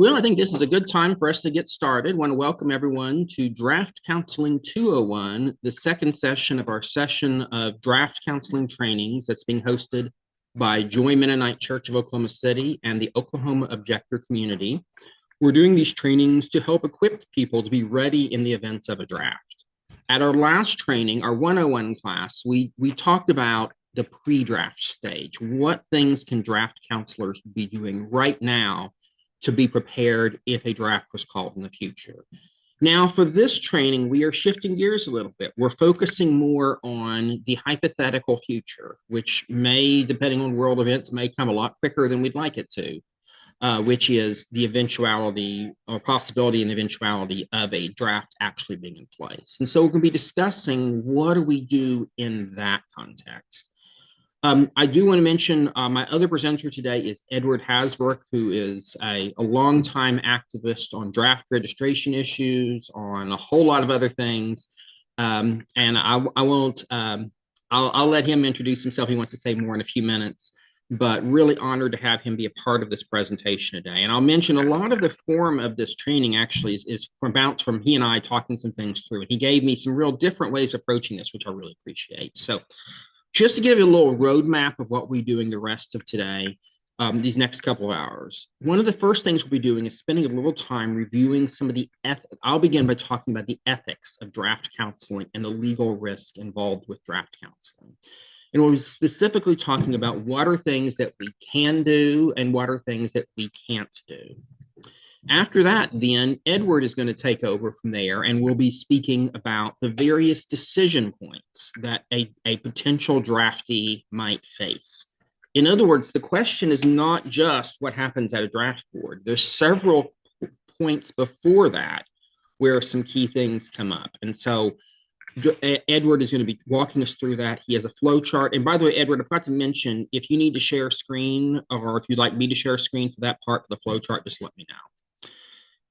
Well, I think this is a good time for us to get started. I want to welcome everyone to Draft Counseling 201, the second session of our session of draft counseling trainings that's being hosted by Joy Mennonite Church of Oklahoma City and the Oklahoma Objector community. We're doing these trainings to help equip people to be ready in the events of a draft. At our last training, our 101 class, we talked about the pre-draft stage. What things can draft counselors be doing right now to be prepared if a draft was called in the future? Now, for this training, we are shifting gears a little bit. We're focusing more on the hypothetical future, which may, depending on world events, may come a lot quicker than we'd like it to, which is the eventuality or possibility and eventuality of a draft actually being in place. And so we're going to be discussing what do we do in that context. I do want to mention my other presenter today is Edward Hasbrouck, who is a longtime activist on draft registration issues, on a whole lot of other things. And I won't, I'll let him introduce himself. He wants to say more in a few minutes, but really honored to have him be a part of this presentation today. And I'll mention a lot of the form of this training actually is from he and I talking some things through. And he gave me some real different ways of approaching this, which I really appreciate. So just to give you a little roadmap of what we're doing the rest of today, these next couple of hours. One of the first things we'll be doing is spending a little time reviewing some of the ethics. I'll begin by talking about the ethics of draft counseling and the legal risk involved with draft counseling. And we'll be specifically talking about what are things that we can do and what are things that we can't do. After that, then, Edward is going to take over from there, and we'll be speaking about the various decision points that a potential draftee might face. In other words, the question is not just what happens at a draft board. There's several points before that where some key things come up. And so Edward is going to be walking us through that. He has a flow chart. And by the way, Edward, I forgot to mention, if you need to share a screen or if you'd like me to share a screen for that part of the flow chart, just let me know.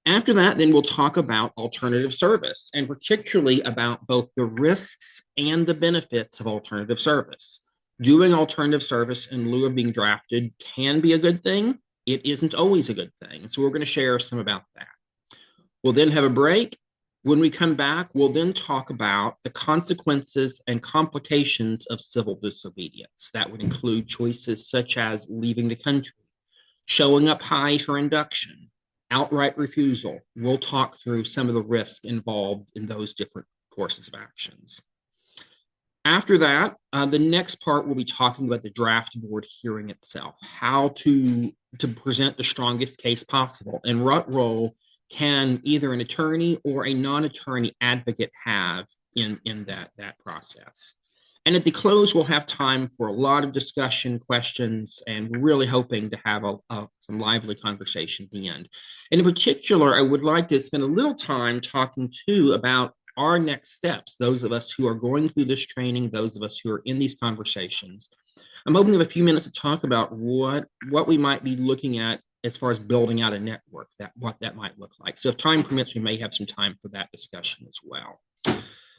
After that, then we'll talk about alternative service, and particularly about both the risks and the benefits of alternative service. Doing alternative service in lieu of being drafted can be a good thing. It isn't always a good thing. So we're going to share some about that. We'll then have a break. When we come back, we'll then talk about the consequences and complications of civil disobedience. That would include choices such as leaving the country, showing up high for induction, outright refusal. We'll talk through some of the risks involved in those different courses of actions. After that, the next part we'll be talking about the draft board hearing itself, how to present the strongest case possible, and what role can either an attorney or a non-attorney advocate have in that process. And at the close, we'll have time for a lot of discussion, questions, and we're really hoping to have some lively conversation at the end. And in particular, I would like to spend a little time talking too about our next steps, those of us who are going through this training, those of us who are in these conversations. I'm hoping to have a few minutes to talk about what we might be looking at as far as building out a network, what that might look like. So if time permits, we may have some time for that discussion as well.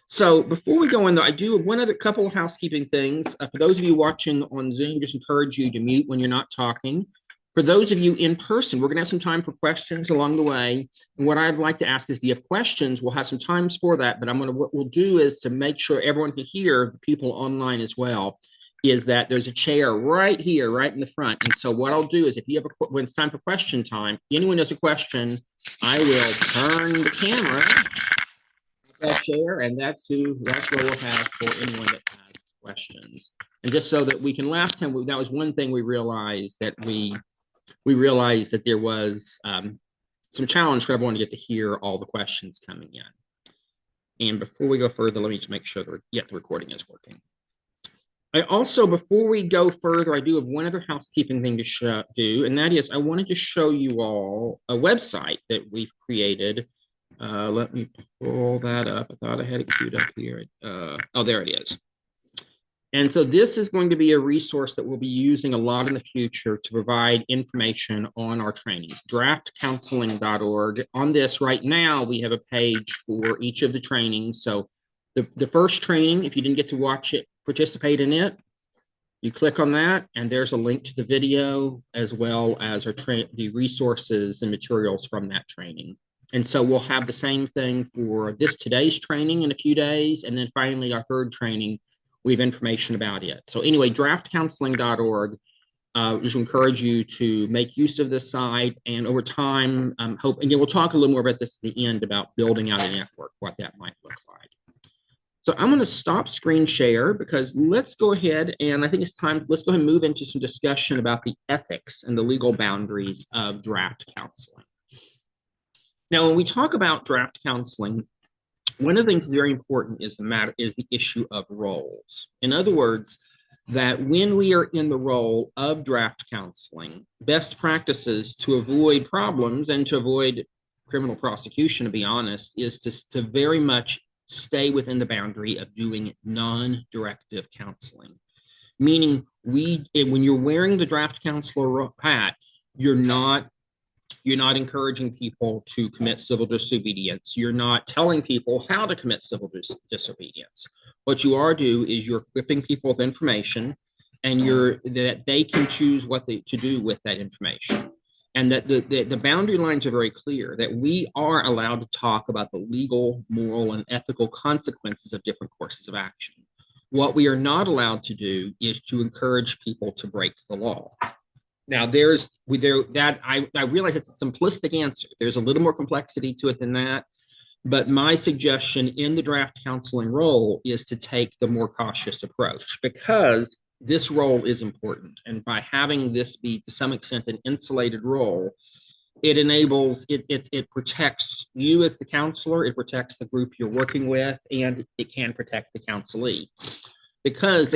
So before we go in, though, I do have one other couple of housekeeping things. For those of you watching on Zoom, just encourage you to mute when you're not talking. For those of you in person, we're going to have some time for questions along the way. And what I'd like to ask is if you have questions, we'll have some times for that. But what we'll do is to make sure everyone can hear, the people online as well, is that there's a chair right here, right in the front. And so what I'll do is if you have when it's time for question time, if anyone has a question, I will turn the camera that chair, and that's what we'll have for anyone that has questions. And just so that we can, last time that was one thing we realized that we realized that there was some challenge for everyone to get to hear all the questions coming in. And before we go further, let me just make sure that the recording is working. I also, before we go further, I do have one other housekeeping thing to do, and that is I wanted to show you all a website that we've created. Let me pull that up. I thought I had it queued up here. Oh, there it is. And so this is going to be a resource that we'll be using a lot in the future to provide information on our trainings, draftcounseling.org. On this right now, we have a page for each of the trainings. So the first training, if you didn't get to watch it, participate in it, You click on that, and there's a link to the video as well as the resources and materials from that training. And so we'll have the same thing for today's training in a few days. And then finally, our third training, we have information about it. So anyway, draftcounseling.org. Just encourage you to make use of this site. And over time, again, we'll talk a little more about this at the end about building out a network, what that might look like. So I'm going to stop screen share because let's go ahead and I think it's time, let's go ahead and move into some discussion about the ethics and the legal boundaries of draft counseling. Now, when we talk about draft counseling, one of the things that's very important is the issue of roles. In other words, that when we are in the role of draft counseling, best practices to avoid problems and to avoid criminal prosecution, to be honest, is to very much stay within the boundary of doing non-directive counseling. Meaning, when you're wearing the draft counselor hat, you're not encouraging people to commit civil disobedience. You're not telling people how to commit civil disobedience. What you are doing is you're equipping people with information, and that they can choose what to do with that information. And that the boundary lines are very clear, that we are allowed to talk about the legal, moral, and ethical consequences of different courses of action. What we are not allowed to do is to encourage people to break the law. Now, I realize it's a simplistic answer. There's a little more complexity to it than that. But my suggestion in the draft counseling role is to take the more cautious approach, because this role is important. And by having this be to some extent an insulated role, it protects you as the counselor, it protects the group you're working with, and it can protect the counselee. Because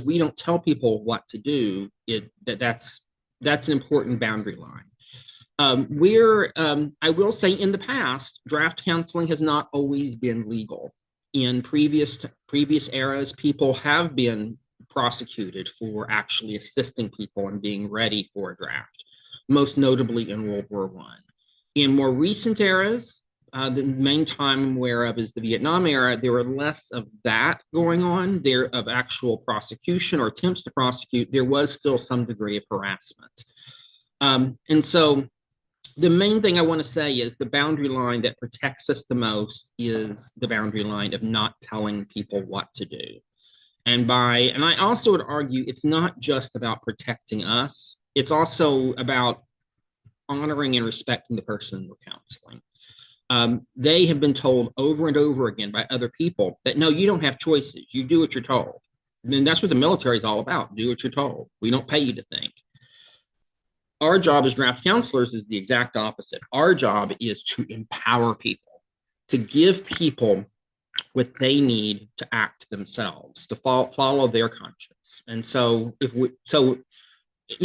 we don't tell people what to do, that's an important boundary line. I will say in the past, draft counseling has not always been legal. In previous eras, people have been prosecuted for actually assisting people in being ready for a draft, most notably in World War I. In more recent eras, the main time whereof is the Vietnam era, there were less of that going on, of actual prosecution or attempts to prosecute. There was still some degree of harassment. And so the main thing I want to say is the boundary line that protects us the most is the boundary line of not telling people what to do. And I also would argue it's not just about protecting us, it's also about honoring and respecting the person we're counseling. They have been told over and over again by other people that, no, you don't have choices. You do what you're told. And that's what the military is all about. Do what you're told. We don't pay you to think. Our job as draft counselors is the exact opposite. Our job is to empower people, to give people what they need to act themselves, to follow their conscience. And so in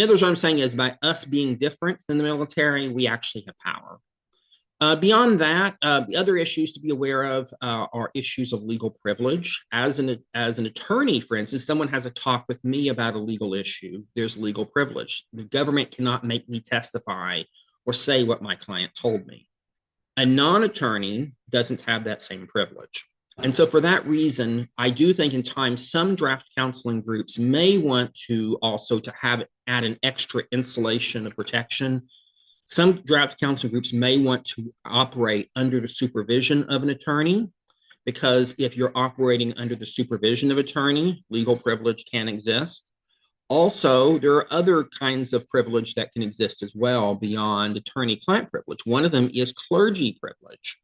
other words, what I'm saying is by us being different than the military, we actually have power. Beyond that, the other issues to be aware of are issues of legal privilege. As an attorney, for instance, someone has a talk with me about a legal issue, there's legal privilege. The government cannot make me testify or say what my client told me. A non-attorney doesn't have that same privilege. And so for that reason, I do think in time, some draft counseling groups may want to also add an extra insulation of protection. Some draft counseling groups may want to operate under the supervision of an attorney, because if you're operating under the supervision of an attorney, legal privilege can exist. Also, there are other kinds of privilege that can exist as well beyond attorney-client privilege. One of them is clergy privilege,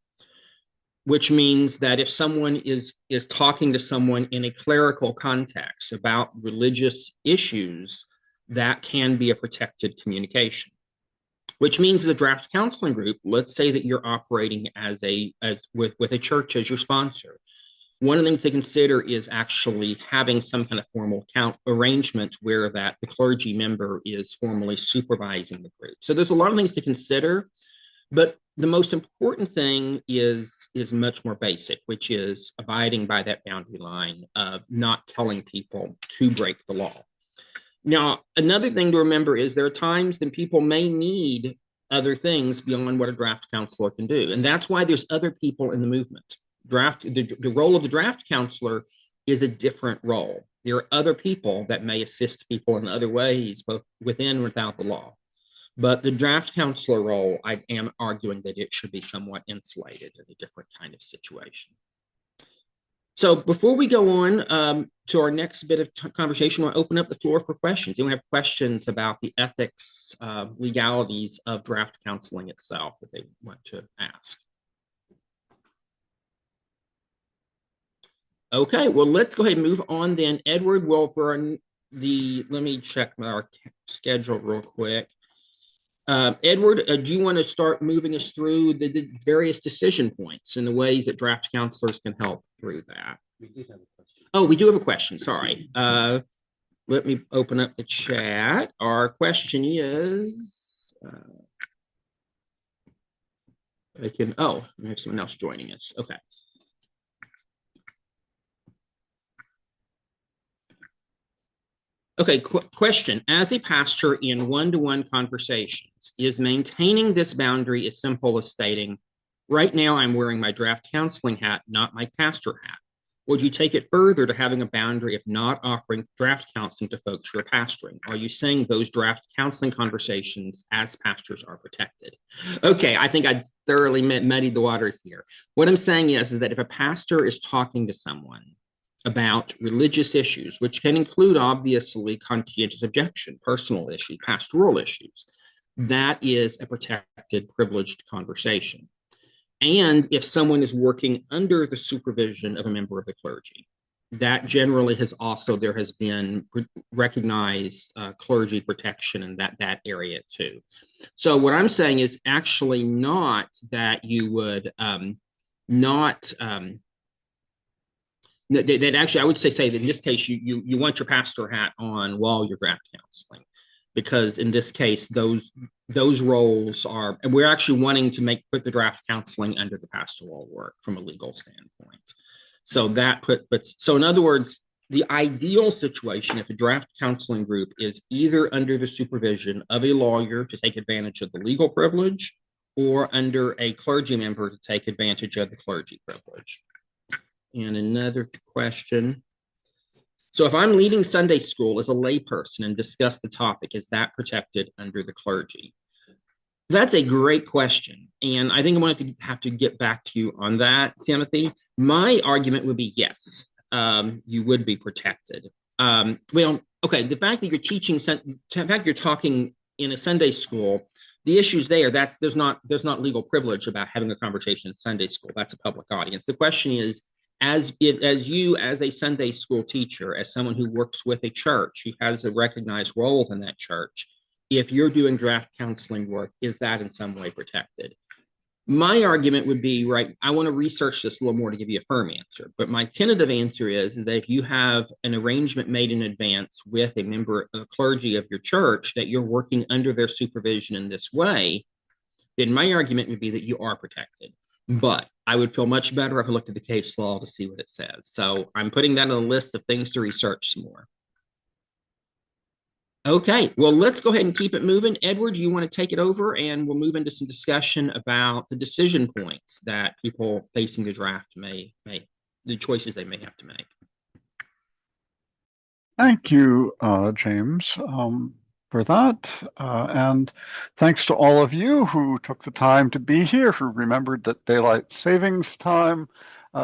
which means that if someone is talking to someone in a clerical context about religious issues, that can be a protected communication. Which means as a draft counseling group, let's say that you're operating with a church as your sponsor. One of the things to consider is actually having some kind of formal arrangement where that the clergy member is formally supervising the group. So there's a lot of things to consider, but the most important thing is much more basic, which is abiding by that boundary line of not telling people to break the law. Now, another thing to remember is there are times that people may need other things beyond what a draft counselor can do. And that's why there's other people in the movement. The role of the draft counselor is a different role. There are other people that may assist people in other ways, both within and without the law. But the draft counselor role, I am arguing that it should be somewhat insulated in a different kind of situation. So before we go on to our next bit of conversation, we'll open up the floor for questions. Anyone have questions about the ethics, legalities of draft counseling itself that they want to ask? Okay, well, let's go ahead and move on then. Edward, well, let me check our schedule real quick. Edward, do you want to start moving us through the various decision points and the ways that draft counselors can help through that? We do have a question. Oh, we do have a question. Sorry. Let me open up the chat. Our question is, we have someone else joining us. Okay. Okay, question. As a pastor in one-to-one conversations, is maintaining this boundary as simple as stating, right now I'm wearing my draft counseling hat, not my pastor hat? Would you take it further to having a boundary of not offering draft counseling to folks you're pastoring? Are you saying those draft counseling conversations as pastors are protected? Okay, I think I thoroughly muddied the waters here. What I'm saying is that if a pastor is talking to someone about religious issues, which can include obviously conscientious objection, personal issues, pastoral issues, that is a protected, privileged conversation. And if someone is working under the supervision of a member of the clergy, that generally there has been recognized clergy protection in that area too. So what I'm saying is actually not that you would that actually, I would say that in this case, you want your pastor hat on while you're draft counseling, because in this case, those roles are, and we're actually wanting to put the draft counseling under the pastoral work from a legal standpoint. So so in other words, the ideal situation, if a draft counseling group is either under the supervision of a lawyer to take advantage of the legal privilege, or under a clergy member to take advantage of the clergy privilege. And another question. So if I'm leading Sunday school as a layperson and discuss the topic, is that protected under the clergy? That's a great question. And I think I'm going to have to get back to you on that, Timothy. My argument would be yes, you would be protected. Okay, the fact that you're talking in a Sunday school, the issues there's not legal privilege about having a conversation in Sunday school. That's a public audience. The question is, as you, as a Sunday school teacher, as someone who works with a church, who has a recognized role in that church, if you're doing draft counseling work, is that in some way protected? My argument would be, right, I want to research this a little more to give you a firm answer, but my tentative answer is that if you have an arrangement made in advance with a member of clergy of your church that you're working under their supervision in this way, then my argument would be that you are protected. But I would feel much better if I looked at the case law to see what it says. So I'm putting that on the list of things to research some more. Okay, well, let's go ahead and keep it moving. Edward, you want to take it over, and we'll move into some discussion about the decision points that people facing the draft may make, the choices they may have to make. Thank you, James, for that. And thanks to all of you who took the time to be here, who remembered that daylight savings time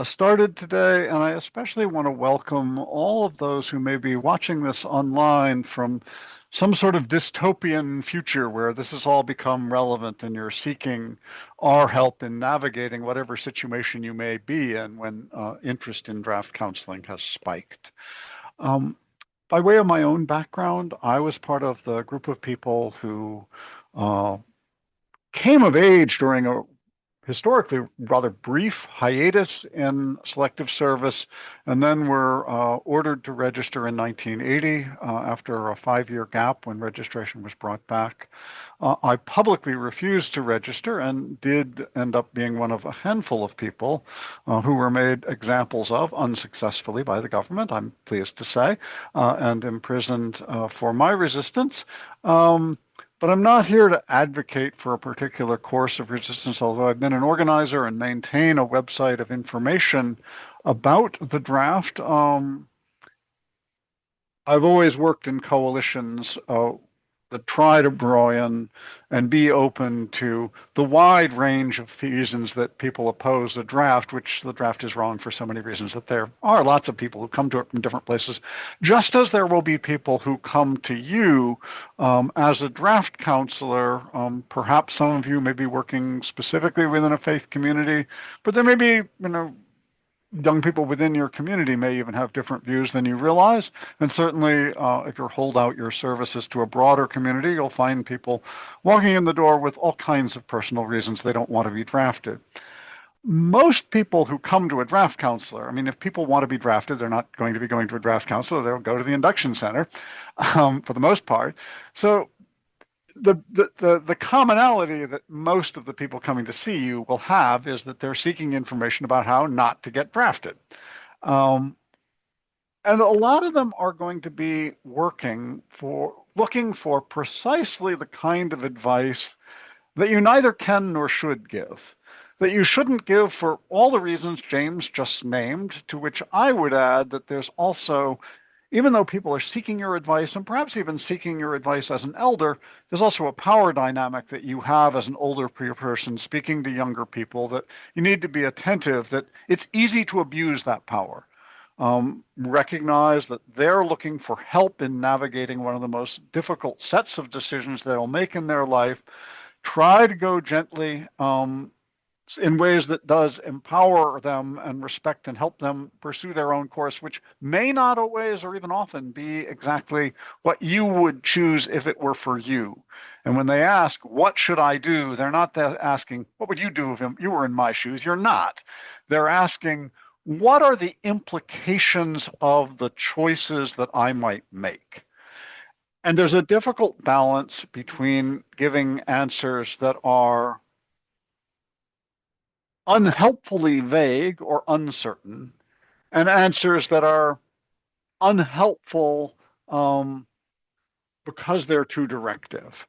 started today. And I especially want to welcome all of those who may be watching this online from some sort of dystopian future where this has all become relevant and you're seeking our help in navigating whatever situation you may be in when interest in draft counseling has spiked. By way of my own background, I was part of the group of people who came of age during a historically rather brief hiatus in selective service, and then were ordered to register in 1980 after a 5-year gap when registration was brought back. I publicly refused to register and did end up being one of a handful of people who were made examples of unsuccessfully by the government, I'm pleased to say, and imprisoned for my resistance. But I'm not here to advocate for a particular course of resistance, although I've been an organizer and maintain a website of information about the draft. I've always worked in coalitions that try to draw in and be open to the wide range of reasons that people oppose the draft, which the draft is wrong for so many reasons that there are lots of people who come to it from different places, just as there will be people who come to you as a draft counselor. Perhaps some of you may be working specifically within a faith community, but there may be, young people within your community may even have different views than you realize. And certainly, if you hold out your services to a broader community, you'll find people walking in the door with all kinds of personal reasons they don't want to be drafted. Most people who come to a draft counselor, I mean, if people want to be drafted, they're not going to be going to a draft counselor. They'll go to the induction center for the most part. So the commonality that most of the people coming to see you will have is that they're seeking information about how not to get drafted. And a lot of them are going to be looking for precisely the kind of advice that you neither can nor should give, that you shouldn't give for all the reasons James just named, to which I would add that there's also, even though people are seeking your advice and perhaps even seeking your advice as an elder, there's also a power dynamic that you have as an older person speaking to younger people that you need to be attentive that it's easy to abuse that power. Recognize that they're looking for help in navigating one of the most difficult sets of decisions they'll make in their life. Try to go gently in ways that does empower them and respect and help them pursue their own course, which may not always or even often be exactly what you would choose if it were for you. And when they ask, what should I do? They're not asking, what would you do if you were in my shoes? You're not. They're asking, what are the implications of the choices that I might make? And there's a difficult balance between giving answers that are unhelpfully vague or uncertain and answers that are unhelpful because they're too directive.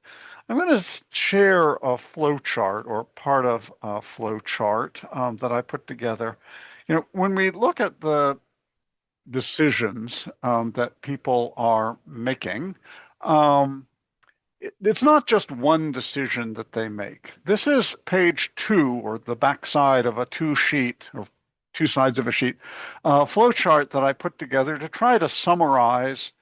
I'm going to share a flow chart or part of a flow chart that I put together. When we look at the decisions that people are making, it's not just one decision that they make. This is page 2, or the back side of a 2-sheet, or 2 sides of a sheet, flow chart that I put together to try to summarize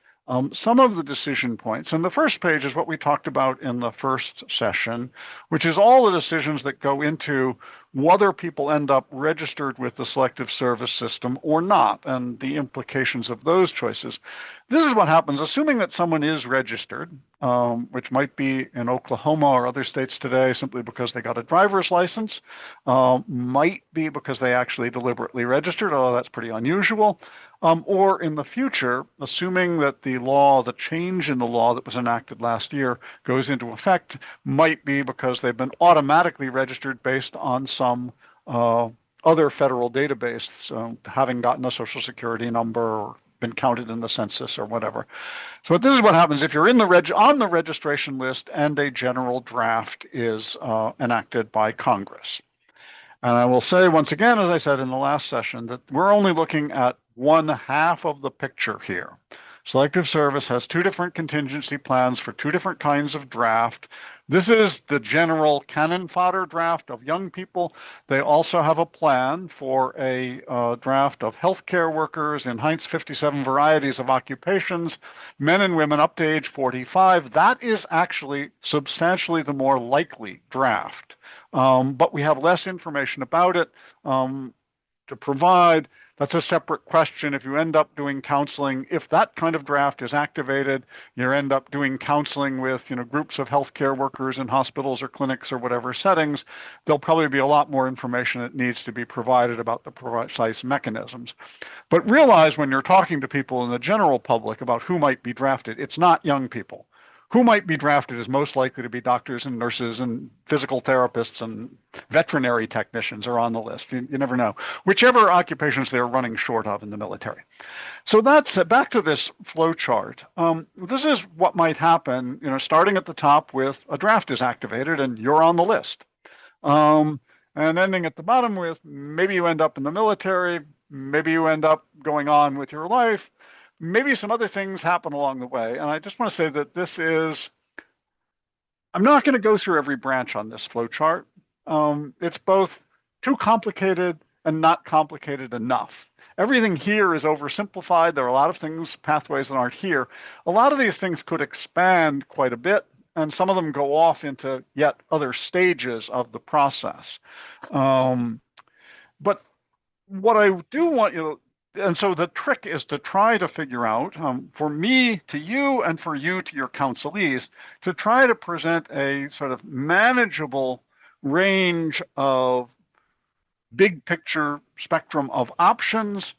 some of the decision points. And the first page is what we talked about in the first session, which is all the decisions that go into whether people end up registered with the Selective Service System or not, and the implications of those choices. This is what happens, assuming that someone is registered, which might be in Oklahoma or other states today simply because they got a driver's license, might be because they actually deliberately registered, although that's pretty unusual, or in the future, assuming that the change in the law that was enacted last year goes into effect, might be because they've been automatically registered based on some other federal database, having gotten a Social Security number or been counted in the census or whatever. So this is what happens if you're on the registration list and a general draft is enacted by Congress. And I will say once again, as I said in the last session, that we're only looking at one half of the picture here. Selective Service has 2 different contingency plans for 2 different kinds of draft. This is the general cannon fodder draft of young people. They also have a plan for a draft of healthcare workers in Heinz 57 varieties of occupations, men and women up to age 45. That is actually substantially the more likely draft. But we have less information about it to provide. That's a separate question. If you end up doing counseling, if that kind of draft is activated, you end up doing counseling with groups of healthcare workers in hospitals or clinics or whatever settings, there'll probably be a lot more information that needs to be provided about the precise mechanisms. But realize when you're talking to people in the general public about who might be drafted, it's not young people. Who might be drafted is most likely to be doctors and nurses and physical therapists and veterinary technicians are on the list. You never know. Whichever occupations they're running short of in the military. So that's back to this flow chart. This is what might happen, starting at the top with a draft is activated and you're on the list. And ending at the bottom with maybe you end up in the military, maybe you end up going on with your life, maybe some other things happen along the way. And I just want to say that this is, I'm not going to go through every branch on this flow chart. It's both too complicated and not complicated enough. Everything here is oversimplified. There are a lot of things, pathways that aren't here. A lot of these things could expand quite a bit, and some of them go off into yet other stages of the process. But what I do want you to, and so the trick is to try to figure out, for me to you and for you to your counselees, to try to present a sort of manageable range of big picture spectrum of options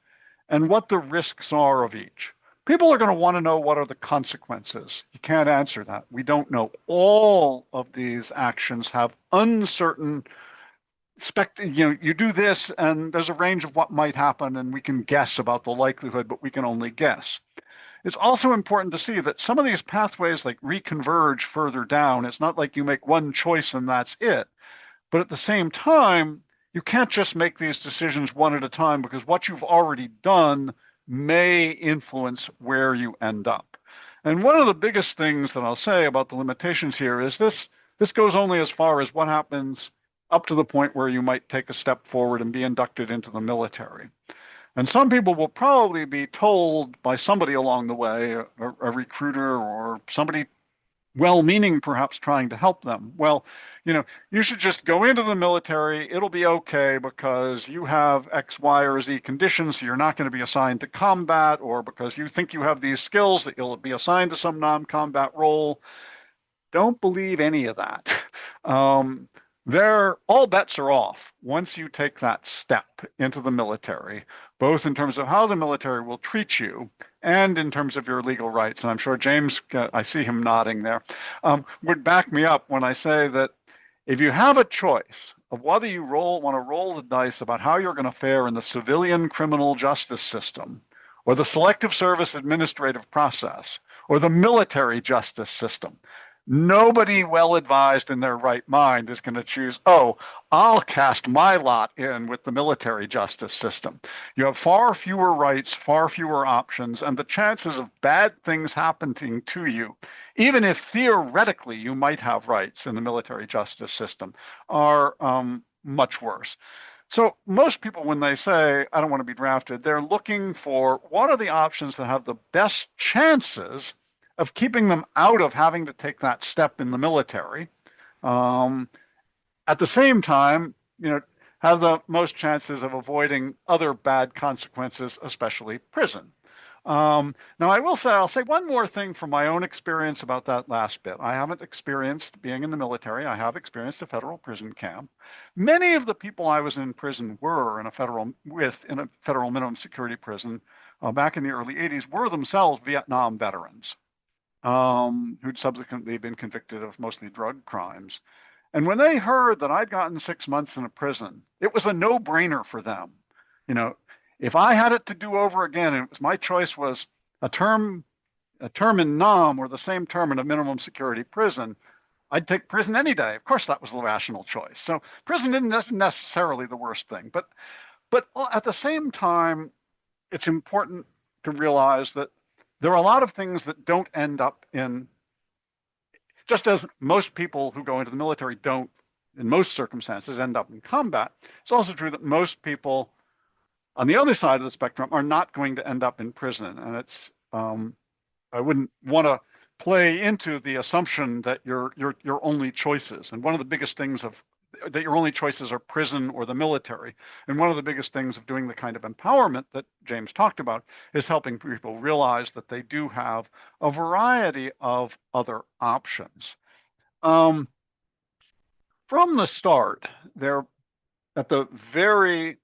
and what the risks are of each. People are going to want to know what are the consequences. You can't answer that. We don't know. All of these actions have uncertain you do this and there's a range of what might happen and we can guess about the likelihood, but we can only guess. It's also important to see that some of these pathways like reconverge further down. It's not like you make one choice and that's it. But at the same time, you can't just make these decisions one at a time because what you've already done may influence where you end up. And one of the biggest things that I'll say about the limitations here is this goes only as far as what happens up to the point where you might take a step forward and be inducted into the military. And some people will probably be told by somebody along the way, a recruiter or somebody well-meaning perhaps trying to help them. Well, you should just go into the military. It'll be okay because you have X, Y, or Z conditions. So you're not going to be assigned to combat, or because you think you have these skills that you'll be assigned to some non-combat role. Don't believe any of that. All bets are off once you take that step into the military, both in terms of how the military will treat you and in terms of your legal rights. And I'm sure James, I see him nodding there, would back me up when I say that if you have a choice of whether you want to roll the dice about how you're going to fare in the civilian criminal justice system, or the selective service administrative process, or the military justice system, nobody well advised in their right mind is going to choose, oh, I'll cast my lot in with the military justice system. You have far fewer rights, far fewer options, and the chances of bad things happening to you, even if theoretically you might have rights in the military justice system, are much worse. So most people, when they say, I don't want to be drafted, they're looking for what are the options that have the best chances of keeping them out of having to take that step in the military. At the same time, have the most chances of avoiding other bad consequences, especially prison. Now, I'll say one more thing from my own experience about that last bit. I haven't experienced being in the military. I have experienced a federal prison camp. Many of the people I was in prison were in a federal minimum security prison back in the early 80s were themselves Vietnam veterans who'd subsequently been convicted of mostly drug crimes. And when they heard that I'd gotten 6 months in a prison, it was a no-brainer for them. If I had it to do over again, and my choice was a term in NOM or the same term in a minimum security prison, I'd take prison any day. Of course, that was the rational choice. So prison isn't necessarily the worst thing. But at the same time, it's important to realize that there are a lot of things that don't end up in, just as most people who go into the military don't, in most circumstances, end up in combat. It's also true that most people on the other side of the spectrum are not going to end up in prison. And I wouldn't want to play into the assumption that your only choices, and one of the biggest things that your only choices are prison or the military. And one of the biggest things of doing the kind of empowerment that James talked about is helping people realize that they do have a variety of other options. From the start, they're at the very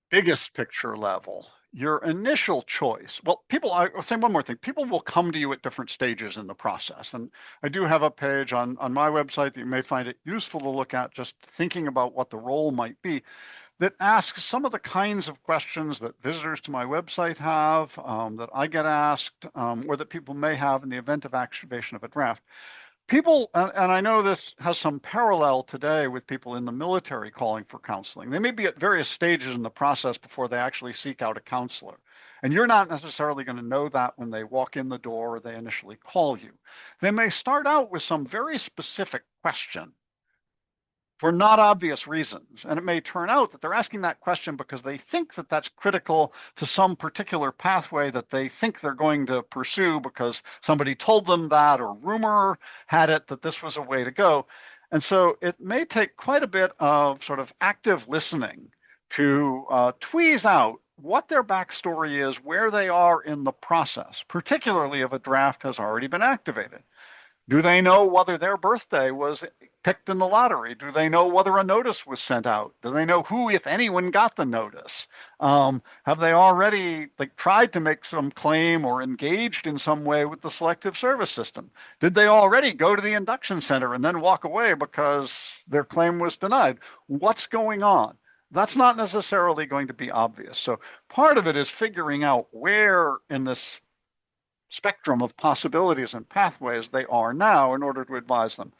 biggest picture level, your initial choice. Well, I'll say one more thing. People will come to you at different stages in the process. And I do have a page on my website that you may find it useful to look at, just thinking about what the role might be, that asks some of the kinds of questions that visitors to my website have, that I get asked, or that people may have in the event of activation of a draft. People, and I know this has some parallel today with people in the military calling for counseling. They may be at various stages in the process before they actually seek out a counselor. And you're not necessarily going to know that when they walk in the door or they initially call you. They may start out with some very specific question for not obvious reasons. And it may turn out that they're asking that question because they think that that's critical to some particular pathway that they think they're going to pursue because somebody told them that, or rumor had it that this was a way to go. And so it may take quite a bit of sort of active listening to tweeze out what their backstory is, where they are in the process, particularly if a draft has already been activated. Do they know whether their birthday was picked in the lottery? Do they know whether a notice was sent out? Do they know who, if anyone, got the notice? Have they already tried to make some claim or engaged in some way with the selective service system? Did they already go to the induction center and then walk away because their claim was denied? What's going on? That's not necessarily going to be obvious. So part of it is figuring out where in this spectrum of possibilities and pathways they are now in order to advise them.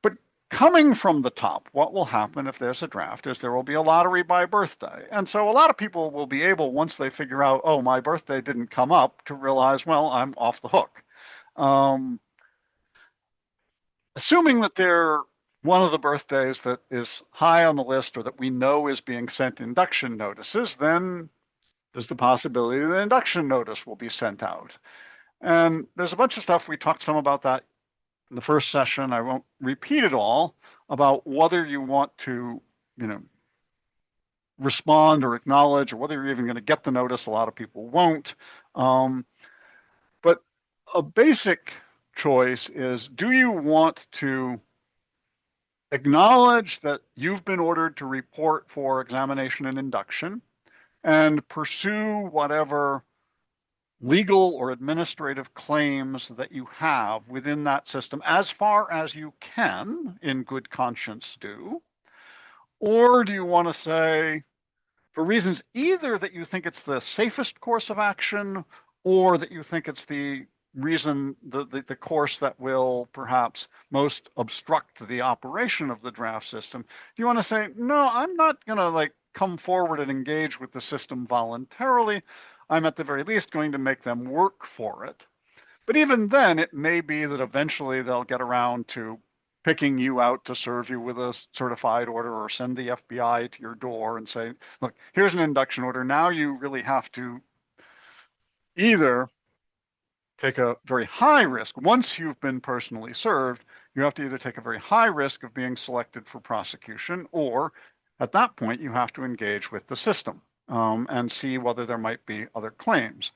But coming from the top, what will happen if there's a draft is there will be a lottery by birthday. And so a lot of people will be able, once they figure out, oh, my birthday didn't come up, to realize, well, I'm off the hook. Assuming that they're one of the birthdays that is high on the list or that we know is being sent induction notices, then there's the possibility that an induction notice will be sent out. And there's a bunch of stuff. We talked some about that in the first session. I won't repeat it all, about whether you want to, respond or acknowledge, or whether you're even going to get the notice. A lot of people won't. But a basic choice is, do you want to acknowledge that you've been ordered to report for examination and induction and pursue whatever legal or administrative claims that you have within that system as far as you can in good conscience do? Or do you want to say, for reasons either that you think it's the safest course of action or that you think it's the reason, the course that will perhaps most obstruct the operation of the draft system, do you want to say, no, I'm not going to come forward and engage with the system voluntarily. I'm at the very least going to make them work for it. But even then, it may be that eventually they'll get around to picking you out to serve you with a certified order, or send the FBI to your door and say, look, here's an induction order. Now you really have to either take a very high risk. Once you've been personally served, you have to either take a very high risk of being selected for prosecution, or at that point, you have to engage with the system and see whether there might be other claims.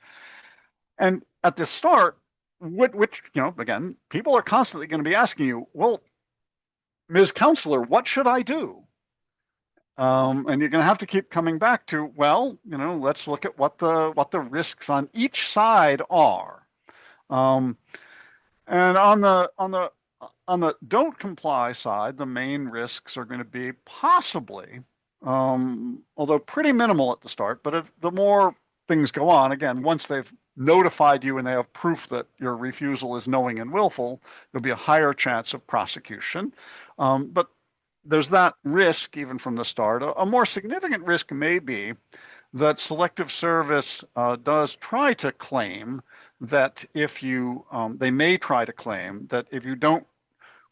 And at the start, which, again, people are constantly going to be asking you, well, Ms. Counselor, what should I do? And you're going to have to keep coming back to, well, let's look at what the risks on each side are. And on the don't comply side, the main risks are going to be possibly, although pretty minimal at the start, but if the more things go on, again, once they've notified you and they have proof that your refusal is knowing and willful, there'll be a higher chance of prosecution. But there's that risk even from the start. A more significant risk may be that selective service does try to claim that if you, they may try to claim that if you don't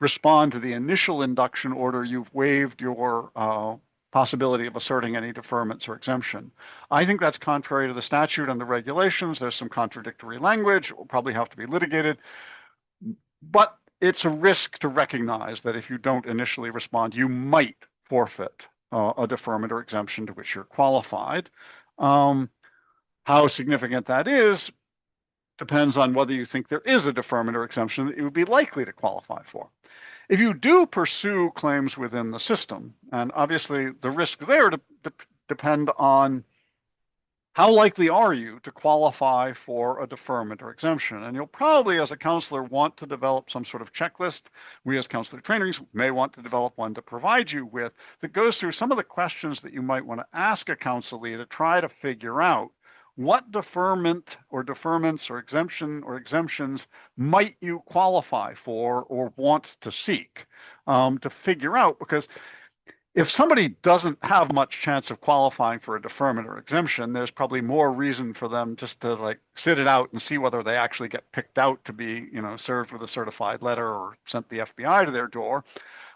respond to the initial induction order, you've waived your possibility of asserting any deferments or exemption. I think that's contrary to the statute and the regulations. There's some contradictory language. It will probably have to be litigated. But it's a risk to recognize that if you don't initially respond, you might forfeit a deferment or exemption to which you're qualified. How significant that is depends on whether you think there is a deferment or exemption that you would be likely to qualify for. If you do pursue claims within the system, and obviously the risk there depend on how likely are you to qualify for a deferment or exemption. And you'll probably, as a counselor, want to develop some sort of checklist. We as counselor trainers may want to develop one to provide you with that goes through some of the questions that you might want to ask a counselee to try to figure out what deferment or deferments or exemption or exemptions might you qualify for or want to seek, to figure out, because if somebody doesn't have much chance of qualifying for a deferment or exemption, there's probably more reason for them just to like sit it out and see whether they actually get picked out to be, served with a certified letter or sent the FBI to their door.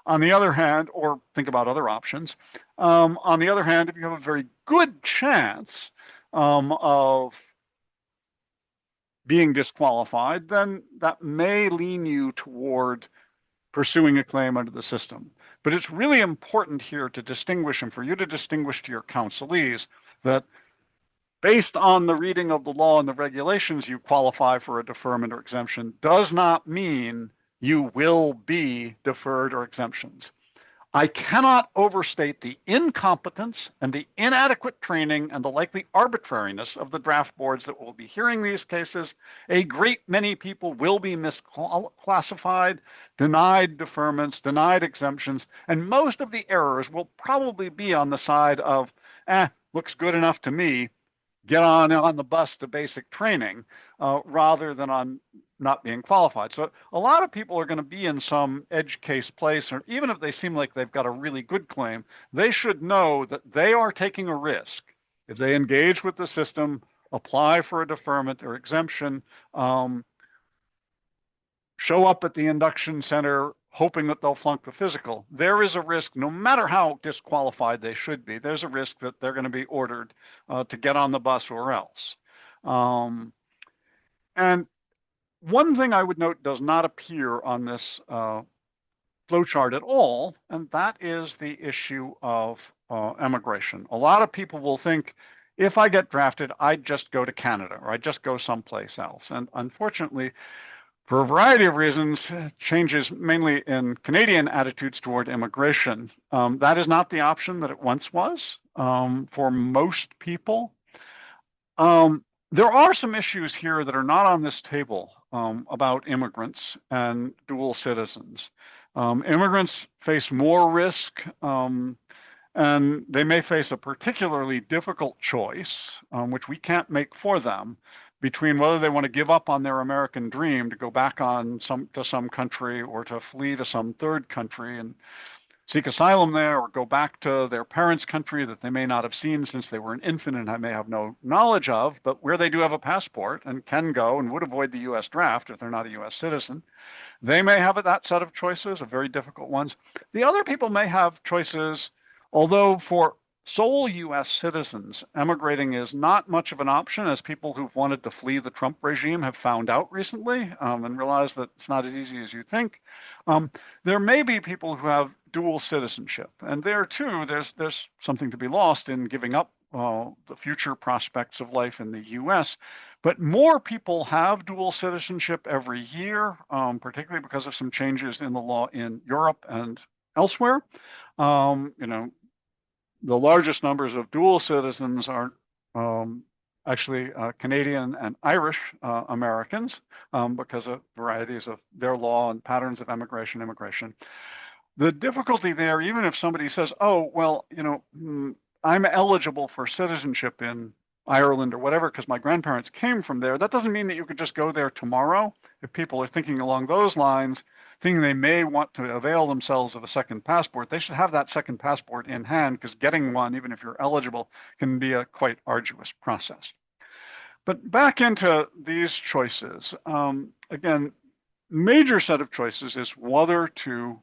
On the other hand, or think about other options. On the other hand, if you have a very good chance of being disqualified, then that may lean you toward pursuing a claim under the system. But it's really important here to distinguish, and for you to distinguish to your counselees, that based on the reading of the law and the regulations, you qualify for a deferment or exemption does not mean you will be deferred or exemptions. I cannot overstate the incompetence and the inadequate training and the likely arbitrariness of the draft boards that will be hearing these cases. A great many people will be misclassified, denied deferments, denied exemptions, and most of the errors will probably be on the side of, looks good enough to me, get on the bus to basic training, rather than on not being qualified. So a lot of people are going to be in some edge case place, or even if they seem like they've got a really good claim, they should know that they are taking a risk. If they engage with the system, apply for a deferment or exemption, show up at the induction center hoping that they'll flunk the physical, there is a risk, no matter how disqualified they should be, there's a risk that they're going to be ordered to get on the bus or else. And one thing I would note does not appear on this flowchart at all, and that is the issue of emigration. A lot of people will think, if I get drafted, I'd just go to Canada or I'd just go someplace else. And unfortunately, for a variety of reasons, changes mainly in Canadian attitudes toward immigration, that is not the option that it once was for most people. There are some issues here that are not on this table about immigrants and dual citizens. Immigrants face more risk, and they may face a particularly difficult choice, which we can't make for them, between whether they want to give up on their American dream to go back to some country or to flee to some third country and seek asylum there, or go back to their parents' country that they may not have seen since they were an infant and may have no knowledge of, but where they do have a passport and can go and would avoid the U.S. draft if they're not a U.S. citizen. They may have that set of choices, very difficult ones. The other people may have choices, although for sole U.S. citizens, emigrating is not much of an option, as people who've wanted to flee the Trump regime have found out recently, and realized that it's not as easy as you think. There may be people who have dual citizenship, and there too, there's something to be lost in giving up the future prospects of life in the U.S. But more people have dual citizenship every year, particularly because of some changes in the law in Europe and elsewhere. The largest numbers of dual citizens are actually Canadian and Irish Americans, because of varieties of their law and patterns of immigration. The difficulty there, even if somebody says, oh, well, I'm eligible for citizenship in Ireland or whatever because my grandparents came from there, that doesn't mean that you could just go there tomorrow. If people are thinking along those lines, thinking they may want to avail themselves of a second passport, they should have that second passport in hand, because getting one, even if you're eligible, can be a quite arduous process. But back into these choices, again, major set of choices is whether to,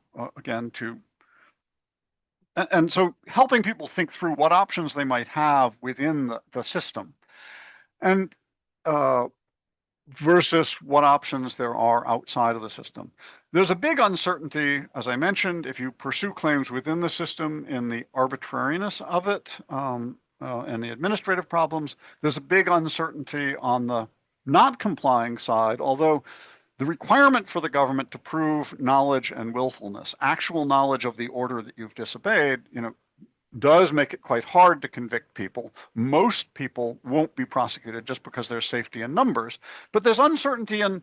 and so helping people think through what options they might have within the system, and versus what options there are outside of the system. There's a big uncertainty, as I mentioned, if you pursue claims within the system, in the arbitrariness of it and the administrative problems. There's a big uncertainty on the not complying side, although the requirement for the government to prove knowledge and willfulness, actual knowledge of the order that you've disobeyed, does make it quite hard to convict people. Most people won't be prosecuted just because there's safety in numbers, but there's uncertainty in,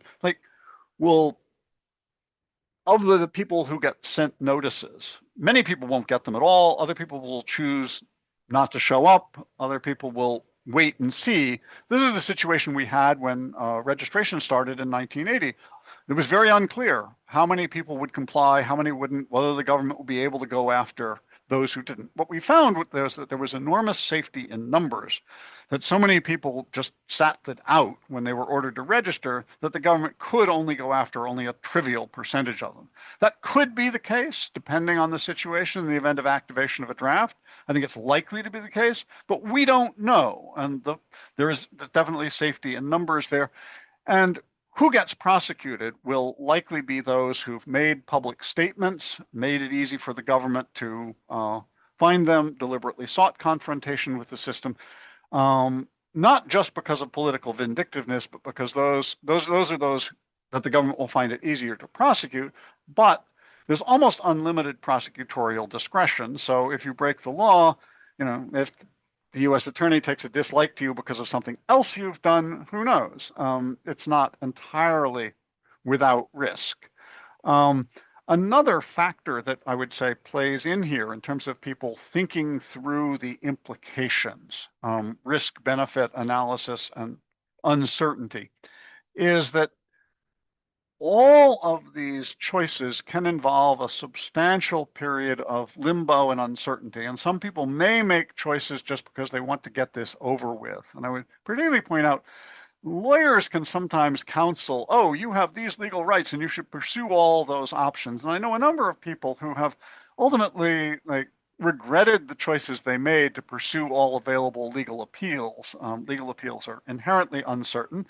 of the people who get sent notices, many people won't get them at all. Other people will choose not to show up. Other people will wait and see. This is the situation we had when registration started in 1980. It was very unclear how many people would comply, how many wouldn't, whether the government would be able to go after those who didn't. What we found was that there was enormous safety in numbers, that so many people just sat that out when they were ordered to register that the government could only go after only a trivial percentage of them. That could be the case, depending on the situation in the event of activation of a draft. I think it's likely to be the case, but we don't know. And there is definitely safety in numbers there. And who gets prosecuted will likely be those who've made public statements, made it easy for the government to find them, deliberately sought confrontation with the system, not just because of political vindictiveness, but because those are those that the government will find it easier to prosecute. But there's almost unlimited prosecutorial discretion. So if you break the law, if the U.S. attorney takes a dislike to you because of something else you've done, who knows? It's not entirely without risk. Another factor that I would say plays in here in terms of people thinking through the implications, risk-benefit analysis and uncertainty, is that all of these choices can involve a substantial period of limbo and uncertainty. And some people may make choices just because they want to get this over with. And I would particularly point out, lawyers can sometimes counsel, oh, you have these legal rights and you should pursue all those options. And I know a number of people who have ultimately regretted the choices they made to pursue all available legal appeals. Legal appeals are inherently uncertain.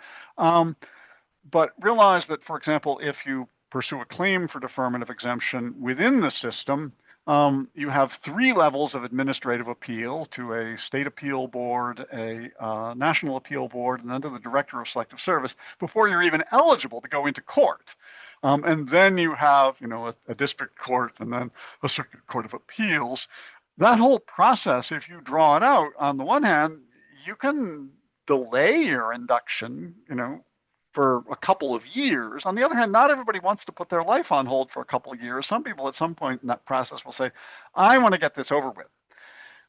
But realize that, for example, if you pursue a claim for deferment of exemption within the system, you have 3 levels of administrative appeal to a state appeal board, a national appeal board, and then to the director of selective service before you're even eligible to go into court. And then you have, a district court and then a circuit court of appeals. That whole process, if you draw it out, on the one hand, you can delay your induction, for a couple of years. On the other hand, not everybody wants to put their life on hold for a couple of years. Some people at some point in that process will say, I want to get this over with.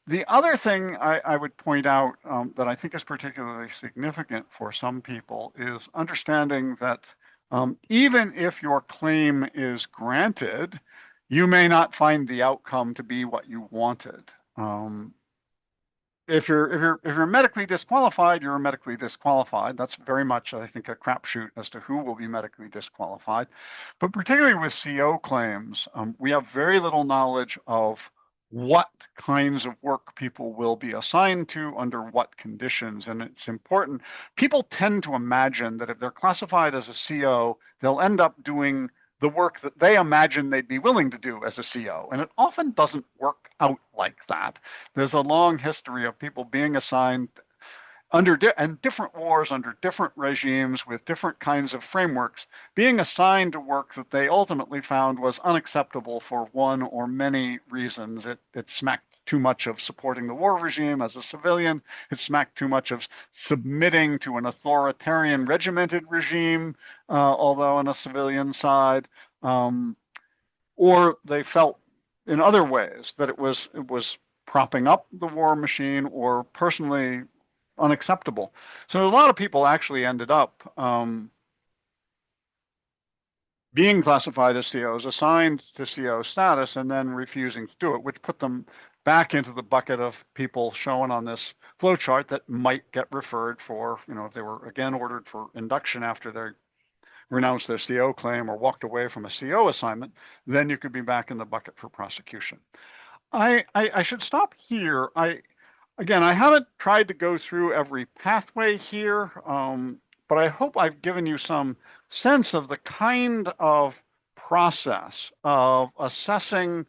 The other thing I would point out that I think is particularly significant for some people is understanding that even if your claim is granted, you may not find the outcome to be what you wanted. If you're medically disqualified, you're medically disqualified. That's very much, I think, a crapshoot as to who will be medically disqualified. But particularly with CO claims, we have very little knowledge of what kinds of work people will be assigned to under what conditions. And it's important. People tend to imagine that if they're classified as a CO, they'll end up doing the work that they imagine they'd be willing to do as a CO. And it often doesn't work out like that. There's a long history of people being assigned under different wars, under different regimes, with different kinds of frameworks, being assigned to work that they ultimately found was unacceptable for one or many reasons. It smacked too much of supporting the war regime as a civilian. It smacked too much of submitting to an authoritarian regimented regime, although on a civilian side. Or they felt in other ways that it was propping up the war machine or personally unacceptable. So a lot of people actually ended up being classified as COs, assigned to CO status, and then refusing to do it, which put them back into the bucket of people shown on this flowchart that might get referred for, if they were again ordered for induction after they renounced their CO claim or walked away from a CO assignment, then you could be back in the bucket for prosecution. I should stop here. Again, I haven't tried to go through every pathway here, but I hope I've given you some sense of the kind of process of assessing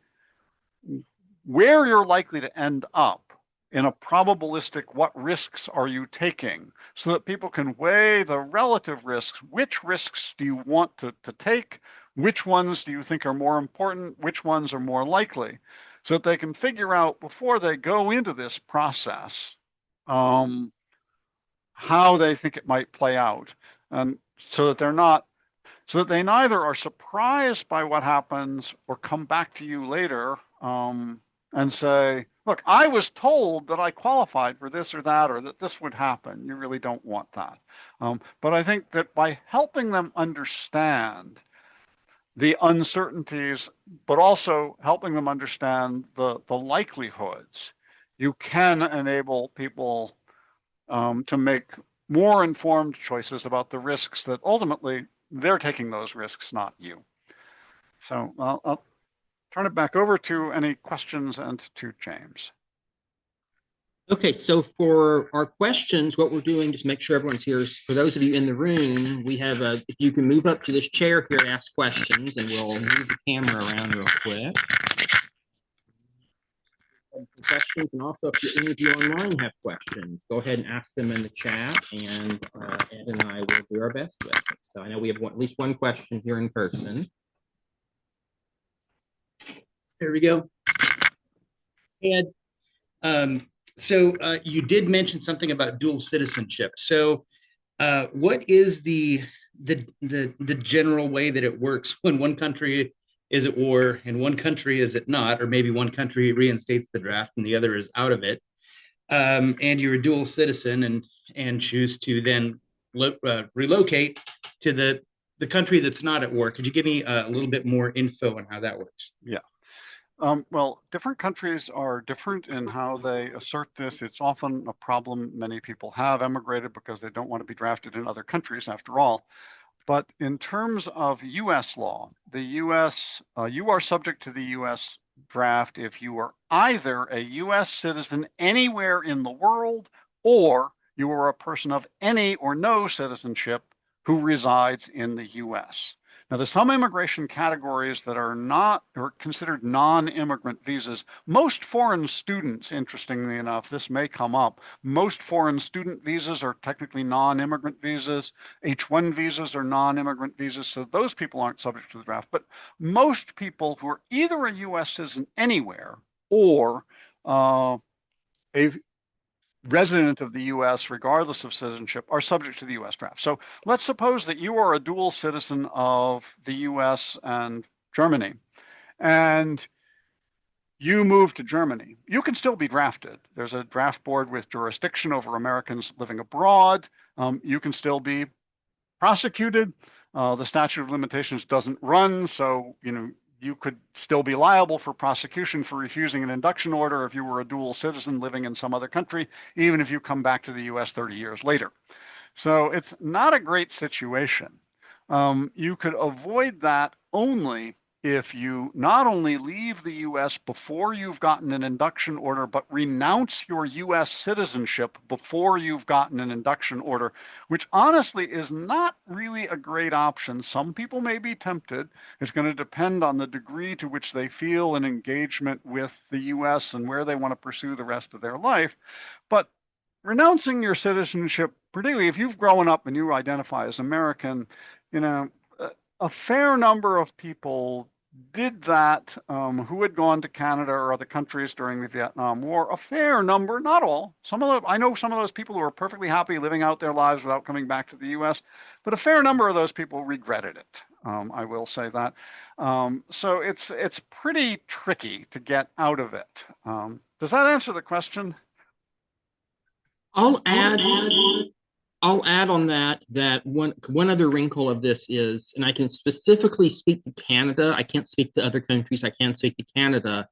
where you're likely to end up in a probabilistic what risks are you taking so that people can weigh the relative risks. Which risks do you want to take? Which ones do you think are more important? Which ones are more likely? So that they can figure out before they go into this process how they think it might play out, and so that they neither are surprised by what happens or come back to you later and say, look, I was told that I qualified for this or that, or that this would happen. You really don't want that. But I think that by helping them understand the uncertainties, but also helping them understand the likelihoods. You can enable people to make more informed choices about the risks that ultimately they're taking those risks, not you. So I'll turn it back over to any questions and to James. Okay, so for our questions, what we're doing, just make sure everyone's here, is for those of you in the room, we have if you can move up to this chair here to ask questions, and we'll move the camera around real quick. Questions, and also if any of you online have questions, go ahead and ask them in the chat, and Ed and I will do our best with it. So I know we have at least one question here in person. There we go. Ed, so you did mention something about dual citizenship. So what is the general way that it works when one country is at war and one country is it not, or maybe one country reinstates the draft and the other is out of it, and you're a dual citizen and choose to then relocate to the country that's not at war? Could you give me a little bit more info on how that works? Yeah. Well, different countries are different in how they assert this. It's often a problem many people have emigrated because they don't want to be drafted in other countries after all. But in terms of US law, the US, you are subject to the US draft if you are either a US citizen anywhere in the world, or you are a person of any or no citizenship who resides in the US. Now, there's some immigration categories that are not or considered non-immigrant visas. Most foreign students, interestingly enough, this may come up, most foreign student visas are technically non-immigrant visas. H-1 visas are non-immigrant visas, so those people aren't subject to the draft. But most people who are either a US citizen anywhere or a resident of the US, regardless of citizenship, are subject to the US draft. So let's suppose that you are a dual citizen of the US and Germany, and you move to Germany. You can still be drafted. There's a draft board with jurisdiction over Americans living abroad. You can still be prosecuted. The statute of limitations doesn't run, so you could still be liable for prosecution for refusing an induction order if you were a dual citizen living in some other country, even if you come back to the US 30 years later. So it's not a great situation. You could avoid that only if you not only leave the US before you've gotten an induction order, but renounce your US citizenship before you've gotten an induction order, which honestly is not really a great option. Some people may be tempted. It's going to depend on the degree to which they feel an engagement with the US and where they want to pursue the rest of their life. But renouncing your citizenship, particularly if you've grown up and you identify as American, a fair number of people did that who had gone to Canada or other countries during the Vietnam War. A fair number, not all. I know some of those people who are perfectly happy living out their lives without coming back to the US, but a fair number of those people regretted it. I will say that. So it's pretty tricky to get out of it. Does that answer the question? I'll add on that one other wrinkle of this is, and I can specifically speak to Canada, I can't speak to other countries, I can speak to Canada,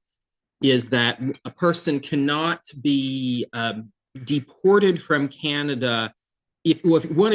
is that a person cannot be deported from Canada if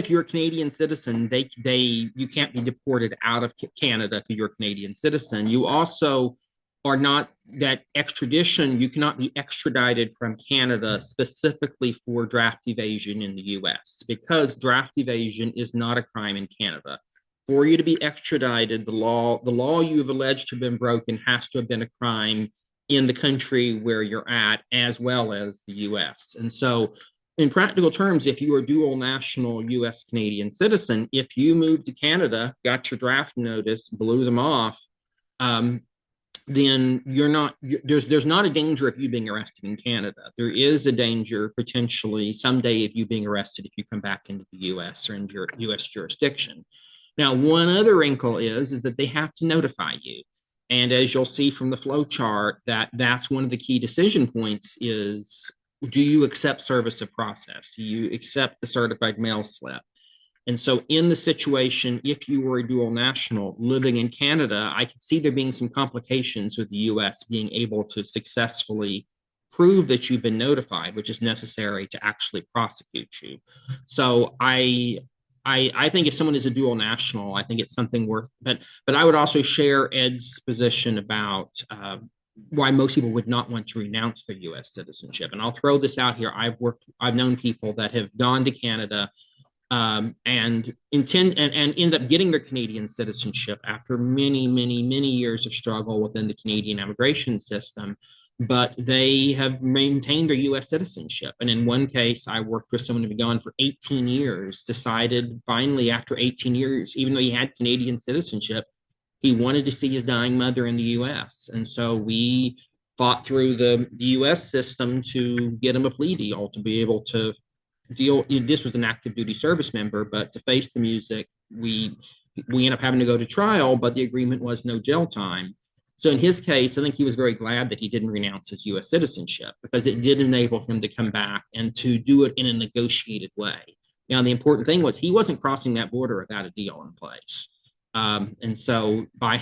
you're a Canadian citizen, you can't be deported out of Canada if you're a Canadian citizen. You also are not, that extradition, you cannot be extradited from Canada specifically for draft evasion in the US, because draft evasion is not a crime in Canada. For you to be extradited, the law you have alleged to have been broken has to have been a crime in the country where you're at, as well as the US. And so in practical terms, if you are a dual national US Canadian citizen, if you moved to Canada, got your draft notice, blew them off, then there's not a danger of you being arrested in Canada. There is a danger potentially someday of you being arrested if you come back into the US or into your US jurisdiction. Now, one other wrinkle is that they have to notify you. And as you'll see from the flow chart, that's one of the key decision points is, do you accept service of process? Do you accept the certified mail slip? And so in the situation, if you were a dual national living in Canada, I could see there being some complications with the US being able to successfully prove that you've been notified, which is necessary to actually prosecute you. So I think if someone is a dual national, I think it's something worth. But I would also share Ed's position about why most people would not want to renounce their U.S. citizenship. And I'll throw this out here: I've known people that have gone to Canada and end up getting their Canadian citizenship after many years of struggle within the Canadian immigration system, but they have maintained their U.S. citizenship. And in one case, I worked with someone who had been gone for 18 years, decided finally after 18 years, even though he had Canadian citizenship, he wanted to see his dying mother in the U.S. And so we fought through the U.S. system to get him a plea deal to be able to deal. This was an active duty service member, but to face the music, we ended up having to go to trial, but the agreement was no jail time. So in his case, I think he was very glad that he didn't renounce his U.S. citizenship because it did enable him to come back and to do it in a negotiated way. Now, the important thing was he wasn't crossing that border without a deal in place. And so by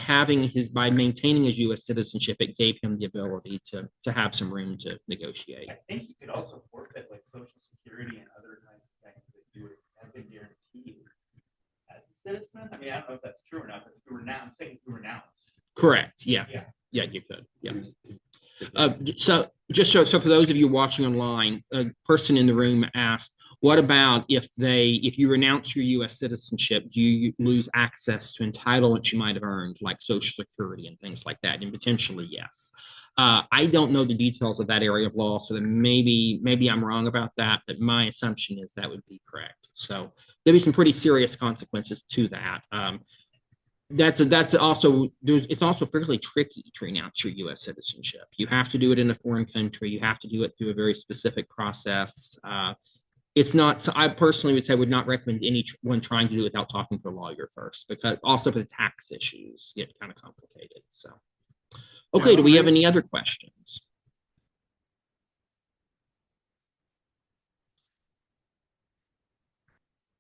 maintaining his U.S. citizenship, it gave him the ability to have some room to negotiate. I think you could also forfeit like Social Security and other kinds of things that you would have been guaranteed as a citizen. I mean, I don't know if that's true or not, but if you renounce, I'm saying if you renounce. Correct. Yeah, you could. Yeah. So for those of you watching online, a person in the room asked, what about if you renounce your U.S. citizenship, do you lose access to entitlements you might have earned, like Social Security and things like that? And potentially, yes. I don't know the details of that area of law, so then maybe I'm wrong about that, but my assumption is that would be correct. So there'd be some pretty serious consequences to that. It's also fairly tricky to renounce your U.S. citizenship. You have to do it in a foreign country. You have to do it through a very specific process. It's not. So I personally would say would not recommend anyone trying to do it without talking to a lawyer first, because also for the tax issues get kind of complicated. So, okay, do we have any other questions?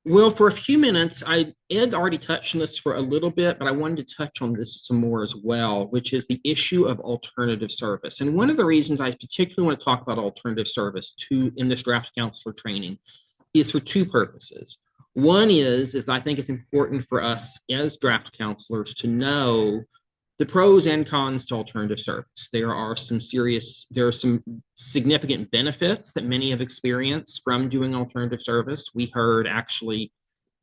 Well, for a few minutes, Ed already touched on this for a little bit, but I wanted to touch on this some more as well, which is the issue of alternative service. And one of the reasons I particularly want to talk about alternative service in this draft counselor training is for two purposes. One is I think it's important for us as draft counselors to know the pros and cons to alternative service. There are some significant benefits that many have experienced from doing alternative service. We heard actually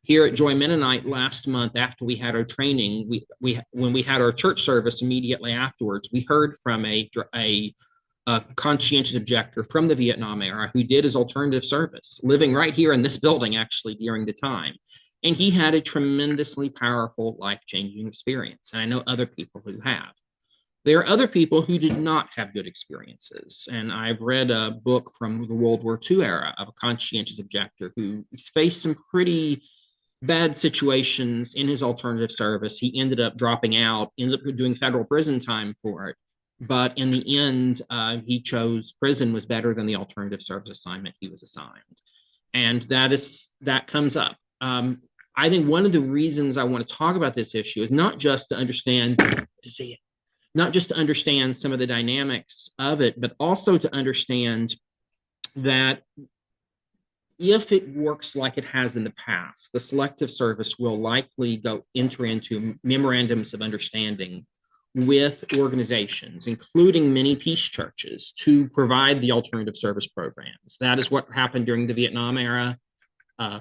here at Joy Mennonite last month after we had our training, when we had our church service immediately afterwards, we heard from a conscientious objector from the Vietnam era who did his alternative service, living right here in this building actually during the time. And he had a tremendously powerful, life-changing experience. And I know other people who have. There are other people who did not have good experiences. And I've read a book from the World War II era of a conscientious objector who faced some pretty bad situations in his alternative service. He ended up dropping out, ended up doing federal prison time for it. But in the end, he chose prison was better than the alternative service assignment he was assigned. And that comes up. I think one of the reasons I want to talk about this issue is not just to understand some of the dynamics of it, but also to understand that if it works like it has in the past, the selective service will likely enter into memorandums of understanding with organizations, including many peace churches, to provide the alternative service programs. That is what happened during the Vietnam era.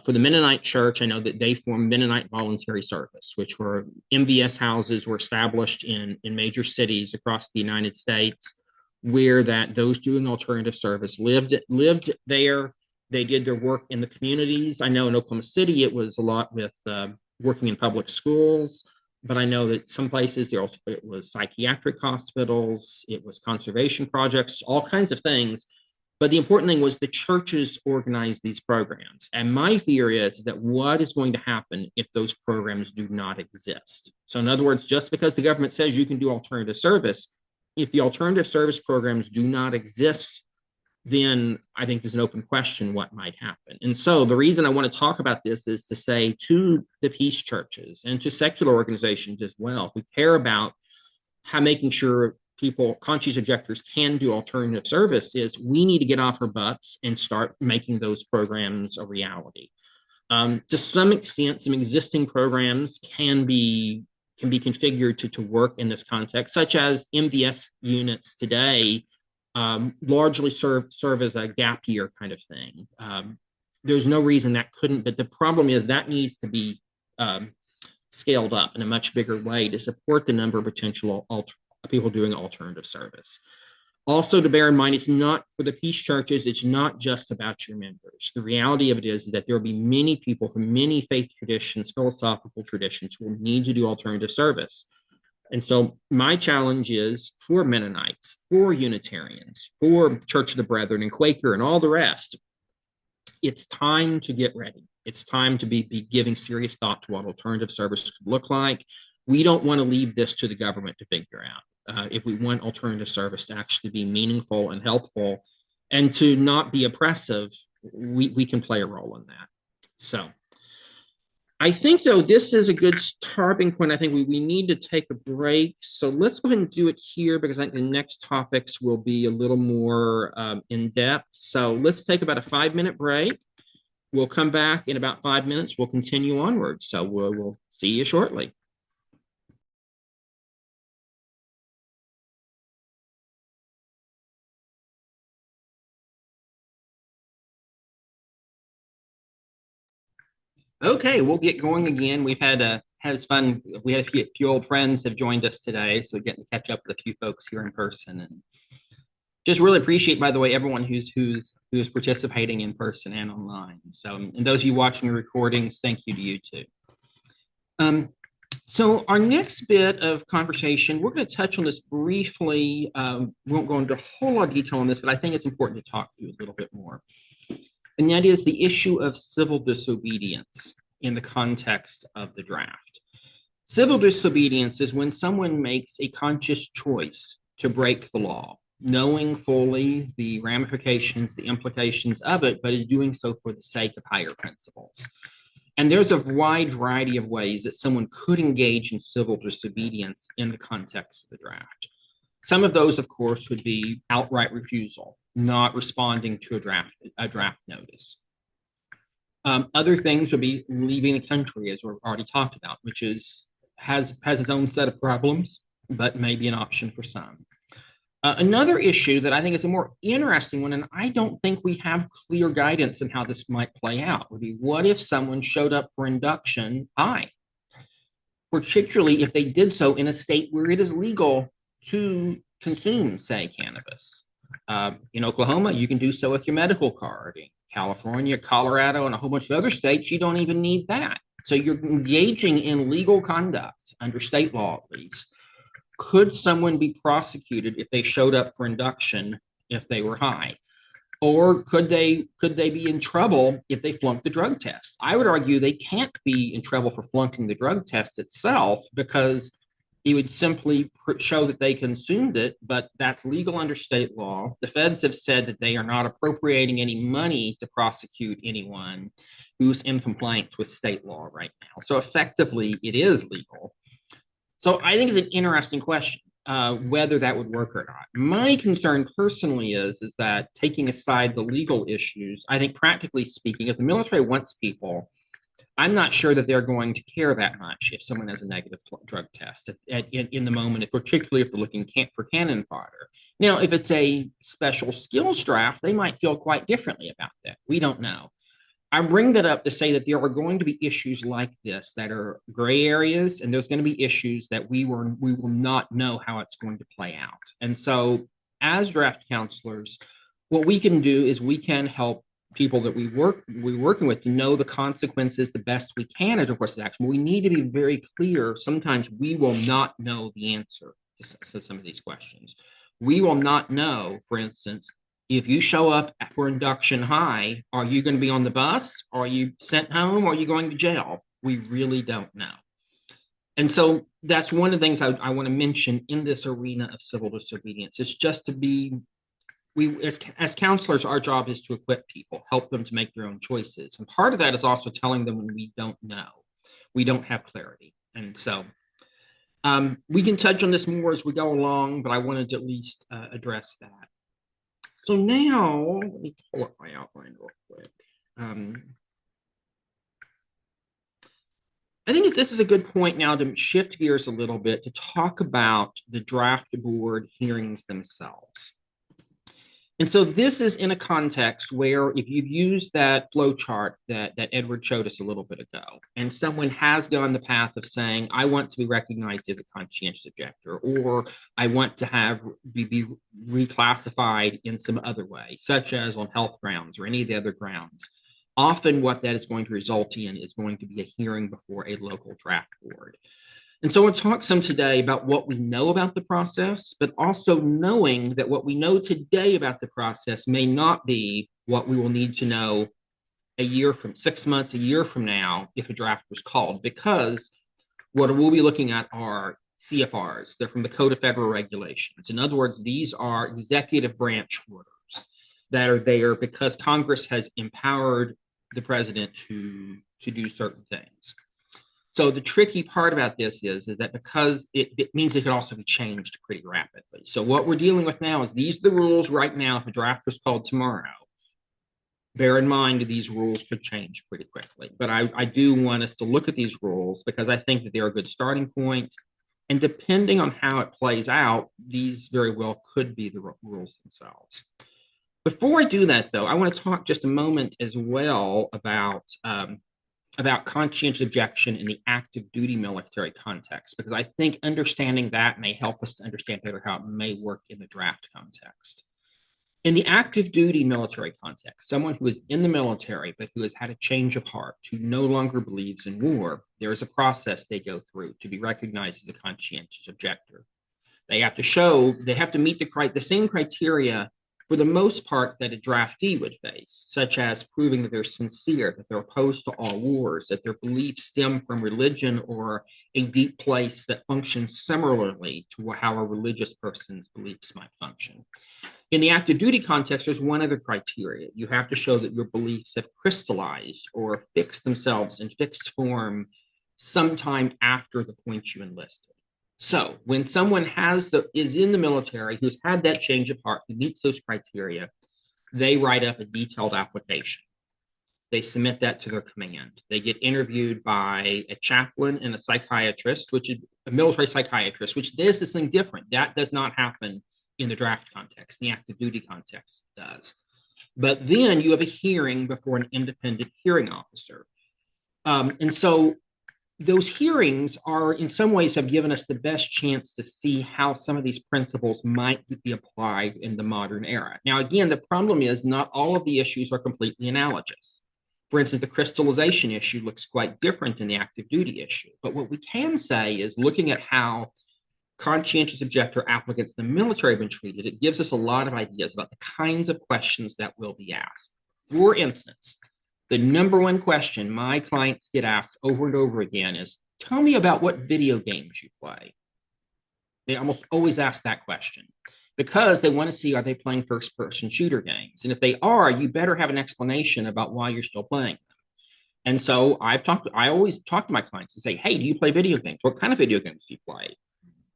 For the Mennonite church, I know that they formed Mennonite Voluntary Service, which were MVS houses were established in major cities across the United States, where those doing alternative service lived there. They did their work in the communities. I know in Oklahoma City, it was a lot with working in public schools, but I know that some places it was psychiatric hospitals, it was conservation projects, all kinds of things. But the important thing was the churches organized these programs. And my fear is that what is going to happen if those programs do not exist? So in other words, just because the government says you can do alternative service, if the alternative service programs do not exist then I think there's an open question what might happen. And so the reason I want to talk about this is to say to the peace churches and to secular organizations as well, we care about how making sure people, conscious objectors, can do alternative service, is we need to get off our butts and start making those programs a reality. To some extent, some existing programs can be configured to work in this context, such as MVS units today largely serve as a gap year kind of thing. There's no reason that couldn't, but the problem is that needs to be scaled up in a much bigger way to support the number of potential people doing alternative service. Also, to bear in mind, it's not for the peace churches, it's not just about your members. The reality of it is that there will be many people from many faith traditions, philosophical traditions, who will need to do alternative service. And so my challenge is for Mennonites, for Unitarians, for Church of the Brethren and Quaker and all the rest, it's time to get ready. It's time to be giving serious thought to what alternative service could look like. We don't want to leave this to the government to figure out. If we want alternative service to actually be meaningful and helpful and to not be oppressive, we can play a role in that. So I think, though, this is a good starting point. I think we need to take a break. So let's go ahead and do it here because I think the next topics will be a little more in depth. So let's take about a 5-minute break. We'll come back in about 5 minutes. We'll continue onward. So we'll see you shortly. Okay, we'll get going again. We've had fun. We had a few old friends have joined us today, so getting to catch up with a few folks here in person, and just really appreciate, by the way, everyone who's participating in person and online. So, and those of you watching the recordings, thank you to you too. So our next bit of conversation, we're going to touch on this briefly. We won't go into a whole lot of detail on this, but I think it's important to talk to you a little bit more. And that is the issue of civil disobedience in the context of the draft. Civil disobedience is when someone makes a conscious choice to break the law, knowing fully the ramifications, the implications of it, but is doing so for the sake of higher principles. And there's a wide variety of ways that someone could engage in civil disobedience in the context of the draft. Some of those, of course, would be outright refusal, not responding to a draft notice. Other things would be leaving the country, as we've already talked about, which has its own set of problems, but may be an option for some. Another issue that I think is a more interesting one, and I don't think we have clear guidance on how this might play out, would be what if someone showed up for induction high, particularly if they did so in a state where it is legal to consume, say, cannabis. In Oklahoma, you can do so with your medical card. In California, Colorado, and a whole bunch of other states, you don't even need that. So you're engaging in legal conduct under state law, at least. Could someone be prosecuted if they showed up for induction if they were high? Or could they be in trouble if they flunked the drug test? I would argue they can't be in trouble for flunking the drug test itself because it would simply show that they consumed it, but that's legal under state law. The feds have said that they are not appropriating any money to prosecute anyone who's in compliance with state law right now. So effectively, it is legal. So I think it's an interesting question, whether that would work or not. My concern personally is that taking aside the legal issues, I think practically speaking, if the military wants people, I'm not sure that they're going to care that much if someone has a negative drug test in the moment, particularly if they're looking for cannon fodder. Now, if it's a special skills draft, they might feel quite differently about that. We don't know. I bring that up to say that there are going to be issues like this that are gray areas, and there's going to be issues that we will not know how it's going to play out. And so as draft counselors, what we can do is we can help people that we're working with to know the consequences the best we can as a course of action. We need to be very clear. Sometimes we will not know the answer to some of these questions. We will not know, for instance, if you show up for induction high, are you going to be on the bus? Are you sent home? Or are you going to jail? We really don't know. And so that's one of the things I want to mention in this arena of civil disobedience. It's just to be as counselors, our job is to equip people, help them to make their own choices. And part of that is also telling them when we don't know, we don't have clarity. And so we can touch on this more as we go along, but I wanted to at least address that. So now, let me pull up my outline real quick. I think this is a good point now to shift gears a little bit to talk about the draft board hearings themselves. And so this is in a context where if you've used that flow chart that Edward showed us a little bit ago, and someone has gone the path of saying, I want to be recognized as a conscientious objector, or I want to be reclassified in some other way, such as on health grounds or any of the other grounds, often what that is going to result in is going to be a hearing before a local draft board. And so we'll talk some today about what we know about the process, but also knowing that what we know today about the process may not be what we will need to know 6 months, a year from now, if a draft was called, because what we'll be looking at are CFRs. They're from the Code of Federal Regulations. In other words, these are executive branch orders that are there because Congress has empowered the president to do certain things. So the tricky part about this is that because it means it could also be changed pretty rapidly. So what we're dealing with now is these are the rules right now. If a draft was called tomorrow, bear in mind these rules could change pretty quickly. But I do want us to look at these rules because I think that they're a good starting point. And depending on how it plays out, these very well could be the rules themselves. Before I do that, though, I want to talk just a moment as well about conscientious objection in the active duty military context, because I think understanding that may help us to understand better how it may work in the draft context. In the active duty military context, someone who is in the military but who has had a change of heart, who no longer believes in war, there is a process they go through to be recognized as a conscientious objector. They have to meet the same criteria for the most part that a draftee would face, such as proving that they're sincere, that they're opposed to all wars, that their beliefs stem from religion or a deep place that functions similarly to how a religious person's beliefs might function. In the active duty context, there's one other criteria. You have to show that your beliefs have crystallized or fixed themselves in fixed form sometime after the point you enlisted. So when someone is in the military who's had that change of heart, who meets those criteria, they write up a detailed application. They submit that to their command. They get interviewed by a chaplain and a psychiatrist, which is a military psychiatrist, which this is something different. That does not happen in the draft context. The active duty context does. But then you have a hearing before an independent hearing officer. And so those hearings in some ways have given us the best chance to see how some of these principles might be applied in the modern era. Now, again, the problem is not all of the issues are completely analogous. For instance, the crystallization issue looks quite different than the active duty issue. But what we can say is looking at how conscientious objector applicants in the military have been treated, it gives us a lot of ideas about the kinds of questions that will be asked. For instance, the number one question my clients get asked over and over again is, tell me about what video games you play. They almost always ask that question because they want to see, are they playing first-person shooter games? And if they are, you better have an explanation about why you're still playing them. And so I always talk to my clients and say, hey, do you play video games? What kind of video games do you play?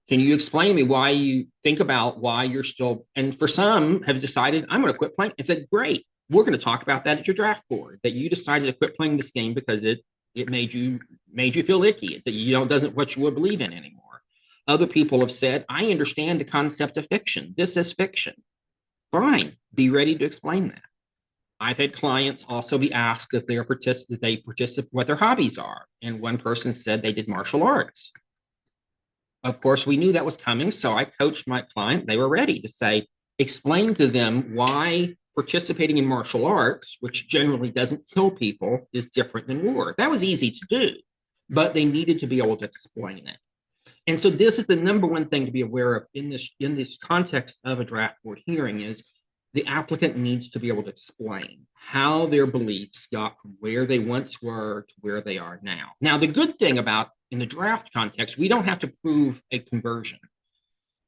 Can you explain to me why you think about why you're still, and for some have decided, I'm going to quit playing. I said, great. We're going to talk about that at your draft board, that you decided to quit playing this game because it made you feel icky, that doesn't what you would believe in anymore. Other people have said, I understand the concept of fiction. This is fiction. Fine. Be ready to explain that. I've had clients also be asked if they participate, what their hobbies are. And one person said they did martial arts. Of course, we knew that was coming. So I coached my client. They were ready to say, explain to them why participating in martial arts, which generally doesn't kill people, is different than war. That was easy to do, but they needed to be able to explain it. And so this is the number one thing to be aware of in this context of a draft board hearing is the applicant needs to be able to explain how their beliefs got from where they once were to where they are now. Now, the good thing about in the draft context, we don't have to prove a conversion.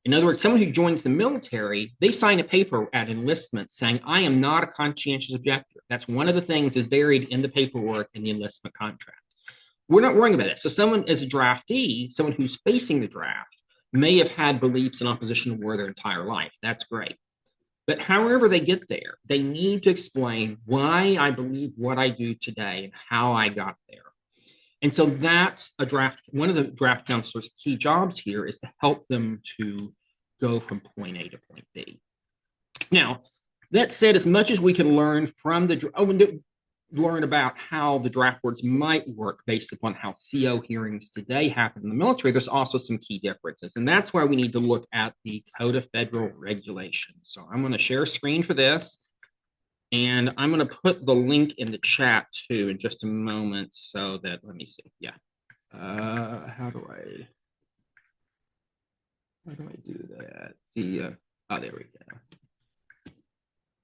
In other words, someone who joins the military, they sign a paper at enlistment saying, I am not a conscientious objector. That's one of the things is buried in the paperwork in the enlistment contract. We're not worrying about that. So someone as a draftee, someone who's facing the draft, may have had beliefs in opposition to war their entire life. That's great. But however they get there, they need to explain why I believe what I do today and how I got there. And so that's a draft. One of the draft counselor's key jobs here is to help them to go from point A to point B. Now, that said, as much as we can learn from learn about how the draft boards might work based upon how CO hearings today happen in the military, there's also some key differences. And that's why we need to look at the Code of Federal Regulations. So I'm going to share a screen for this. And I'm going to put the link in the chat too in just a moment so that, let me see. Yeah. How do I do that? There we go.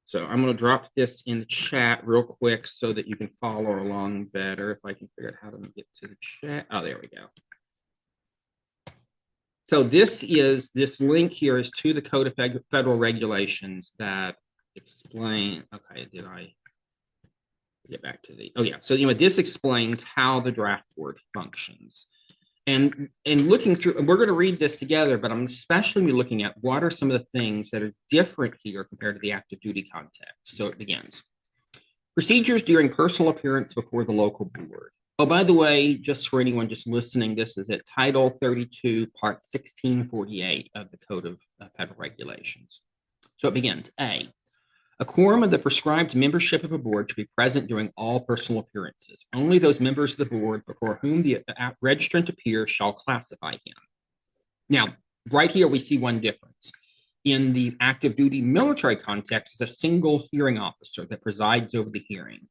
So I'm going to drop this in the chat real quick so that you can follow along better. If I can figure out how to get to the chat. Oh, there we go. So this link here is to the Code of Federal Regulations that explain. Okay, did I get back to the? Oh yeah. So this explains how the draft board functions. And looking through, we're going to read this together, but I'm especially looking at what are some of the things that are different here compared to the active duty context. So it begins. Procedures during personal appearance before the local board. Oh, by the way, just for anyone just listening, this is at Title 32, Part 1648 of the Code of Federal Regulations. So it begins. A quorum of the prescribed membership of a board should be present during all personal appearances. Only those members of the board before whom the registrant appears shall classify him. Now, right here, we see one difference. In the active duty military context, it's a single hearing officer that presides over the hearing.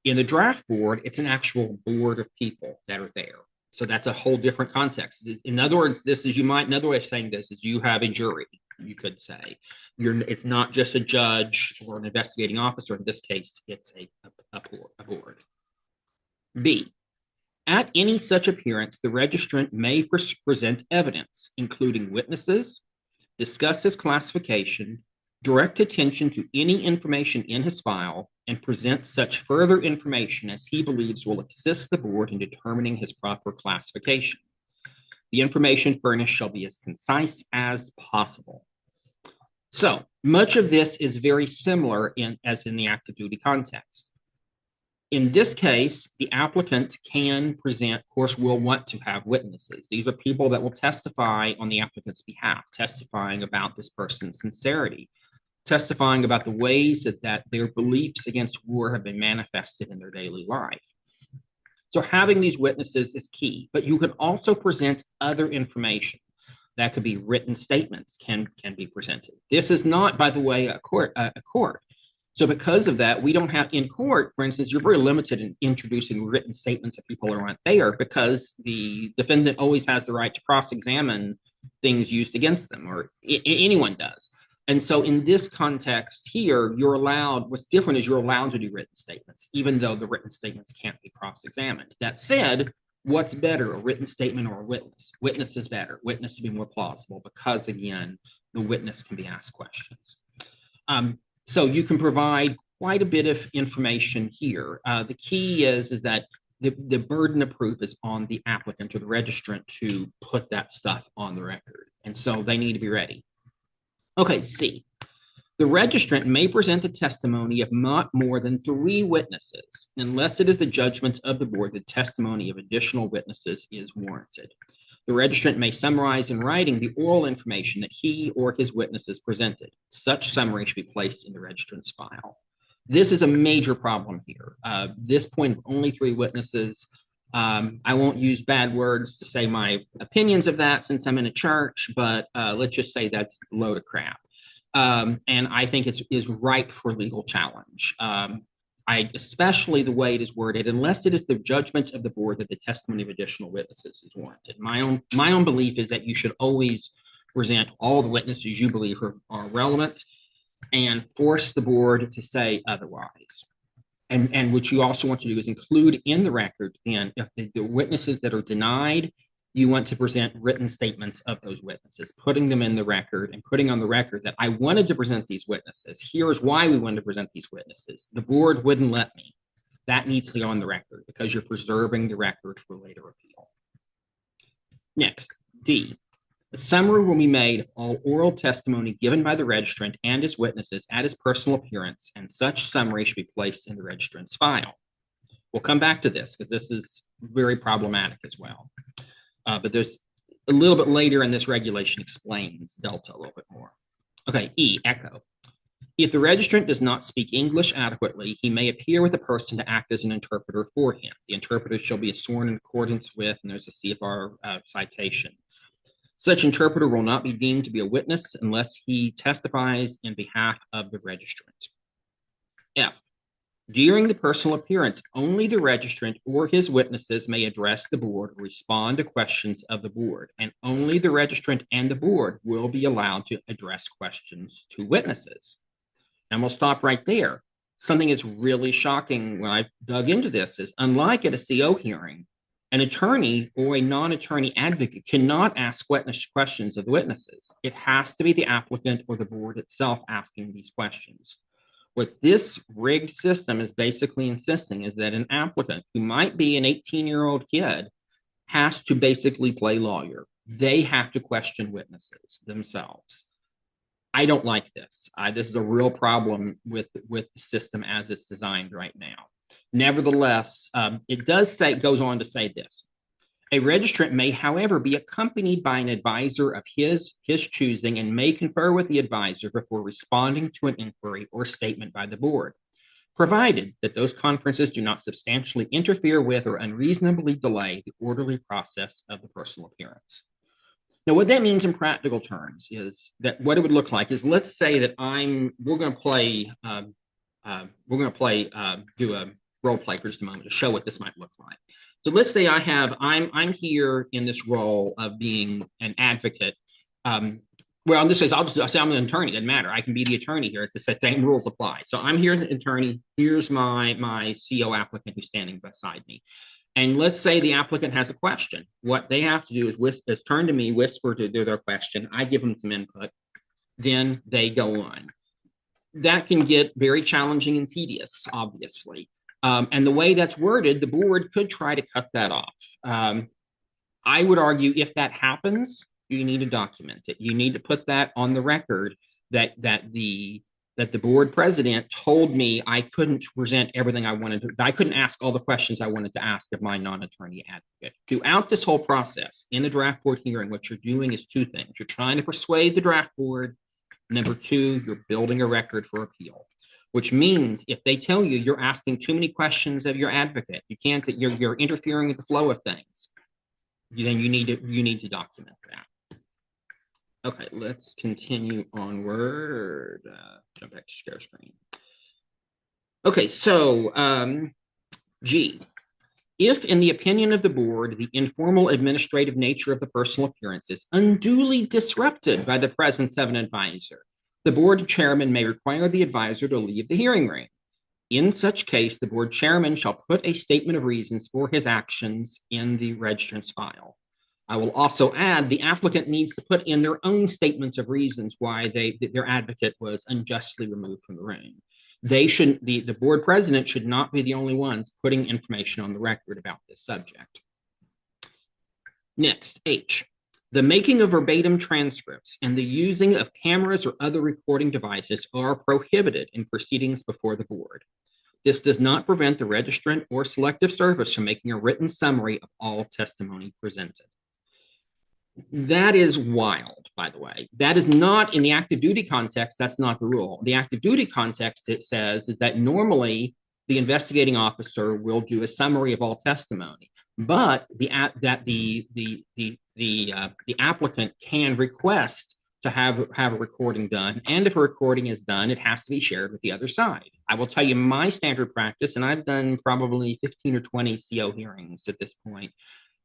In the draft board, it's an actual board of people that are there. So that's a whole different context. In other words, another way of saying this is you have a jury, you could say. It's not just a judge or an investigating officer. In this case, it's a board. B, at any such appearance, the registrant may present evidence, including witnesses, discuss his classification, direct attention to any information in his file, and present such further information as he believes will assist the board in determining his proper classification. The information furnished shall be as concise as possible. So much of this is very similar as in the active duty context. In this case, the applicant can present, of course, will want to have witnesses. These are people that will testify on the applicant's behalf, testifying about this person's sincerity, testifying about the ways that their beliefs against war have been manifested in their daily life. So having these witnesses is key, but you can also present other information. That could be written statements can be presented. This is not, by the way, a court. So because of that, we don't have in court, for instance, you're very limited in introducing written statements of people who aren't there because the defendant always has the right to cross-examine things used against them, or anyone does. And so in this context here, what's different is you're allowed to do written statements, even though the written statements can't be cross-examined. That said, what's better, a written statement or a witness? Witness is better. Witness to be more plausible because, again, the witness can be asked questions. So you can provide quite a bit of information here. The key is that the burden of proof is on the applicant or the registrant to put that stuff on the record. And so they need to be ready. Okay, C. The registrant may present the testimony of not more than 3 witnesses, unless it is the judgment of the board that testimony of additional witnesses is warranted. The registrant may summarize in writing the oral information that he or his witnesses presented. Such summary should be placed in the registrant's file. This is a major problem here. This point of only 3 witnesses. I won't use bad words to say my opinions of that since I'm in a church, but let's just say that's a load of crap. And I think it is ripe for legal challenge. Especially the way it is worded, unless it is the judgment of the board that the testimony of additional witnesses is warranted. My own belief is that you should always present all the witnesses you believe are relevant and force the board to say otherwise. And what you also want to do is include in the record, then, if the witnesses that are denied, you want to present written statements of those witnesses, putting them in the record and putting on the record that I wanted to present these witnesses. Here's why we wanted to present these witnesses. The board wouldn't let me. That needs to go on the record because you're preserving the record for later appeal. Next, D. A summary will be made of all oral testimony given by the registrant and his witnesses at his personal appearance, and such summary should be placed in the registrant's file. We'll come back to this because this is very problematic as well. But there's a little bit later in this regulation explains Delta a little bit more. Okay, E, echo. If the registrant does not speak English adequately, he may appear with a person to act as an interpreter for him. The interpreter shall be sworn in accordance with, and there's a CFR citation. Such interpreter will not be deemed to be a witness unless he testifies in behalf of the registrant. F. During the personal appearance, only the registrant or his witnesses may address the board or respond to questions of the board, and only the registrant and the board will be allowed to address questions to witnesses. And we'll stop right there. Something that's really shocking when I dug into this is, unlike at a CO hearing, an attorney or a non-attorney advocate cannot ask questions of the witnesses. It has to be the applicant or the board itself asking these questions. What this rigged system is basically insisting is that an applicant who might be an 18-year-old kid has to basically play lawyer. They have to question witnesses themselves. I don't like this. This is a real problem with the system as it's designed right now. Nevertheless, it goes on to say this. A registrant may, however, be accompanied by an advisor of his choosing and may confer with the advisor before responding to an inquiry or statement by the board, provided that those conferences do not substantially interfere with or unreasonably delay the orderly process of the personal appearance. Now, what that means in practical terms is that what it would look like is, let's say that we're going to do a role play for just a moment to show what this might look like. So let's say I'm here in this role of being an advocate. Well, in this case, I'll say I'm an attorney. It doesn't matter. I can be the attorney here. It's the same rules apply. So I'm here as an attorney. Here's my CO applicant who's standing beside me. And let's say the applicant has a question. What they have to do is turn to me, whisper to their question. I give them some input. Then they go on. That can get very challenging and tedious, obviously. And the way that's worded, the board could try to cut that off. I would argue if that happens, you need to document it. You need to put that on the record that the board president told me I couldn't present everything I wanted to. I couldn't ask all the questions I wanted to ask of my non-attorney advocate. Throughout this whole process, in the draft board hearing, what you're doing is two things. You're trying to persuade the draft board. Number two, you're building a record for appeal, which means if they tell you you're asking too many questions of your advocate, you're interfering with the flow of things, then you need to document that. Okay, let's continue onward. Jump back to share screen. Okay, so G. If, in the opinion of the board, the informal administrative nature of the personal appearance is unduly disrupted by the presence of an advisor, the board chairman may require the advisor to leave the hearing room. In such case, the board chairman shall put a statement of reasons for his actions in the registrant's file. I will also add the applicant needs to put in their own statements of reasons why their advocate was unjustly removed from the room. The board president should not be the only ones putting information on the record about this subject. Next, H. The making of verbatim transcripts and the using of cameras or other recording devices are prohibited in proceedings before the board. This does not prevent the registrant or selective service from making a written summary of all testimony presented. That is wild, by the way. That is not in the active duty context. That's not the rule. The active duty context, it says, is that normally the investigating officer will do a summary of all testimony, but the applicant can request to have a recording done, and if a recording is done, it has to be shared with the other side. I will tell you my standard practice, and I've done probably 15 or 20 CO hearings at this point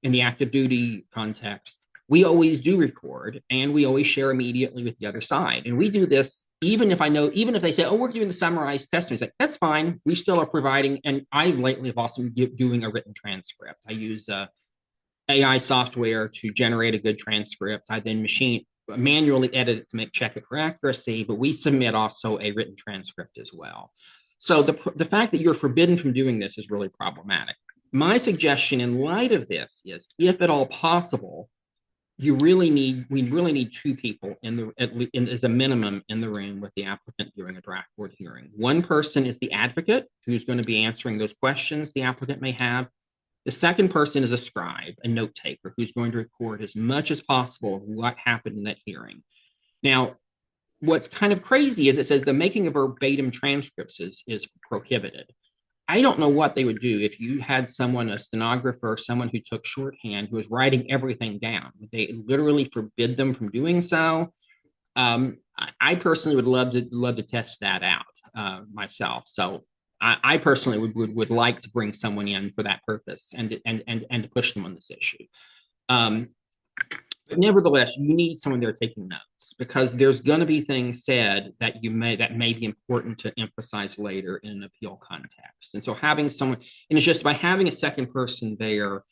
in the active duty context. We always do record, and we always share immediately with the other side. And we do this even if they say, oh, we're doing the summarized testimony, it's like, that's fine. We still are providing, and I lately have also been doing a written transcript. I use AI software to generate a good transcript. I then manually edit it to check it for accuracy, but we submit also a written transcript as well. So the fact that you're forbidden from doing this is really problematic. My suggestion in light of this is, if at all possible, we really need two people as a minimum in the room with the applicant during a draft board hearing. One person is the advocate who's going to be answering those questions the applicant may have. The second person is a scribe, a note taker, who's going to record as much as possible of what happened in that hearing. Now, what's kind of crazy is it says the making of verbatim transcripts is prohibited. I don't know what they would do if you had someone, a stenographer, someone who took shorthand, who was writing everything down. They literally forbid them from doing so. I personally would love to test that out myself. So I personally would like to bring someone in for that purpose and to push them on this issue. But nevertheless, you need someone there taking notes, because there's going to be things said that may be important to emphasize later in an appeal context. And so having someone, and it's just by having a second person there,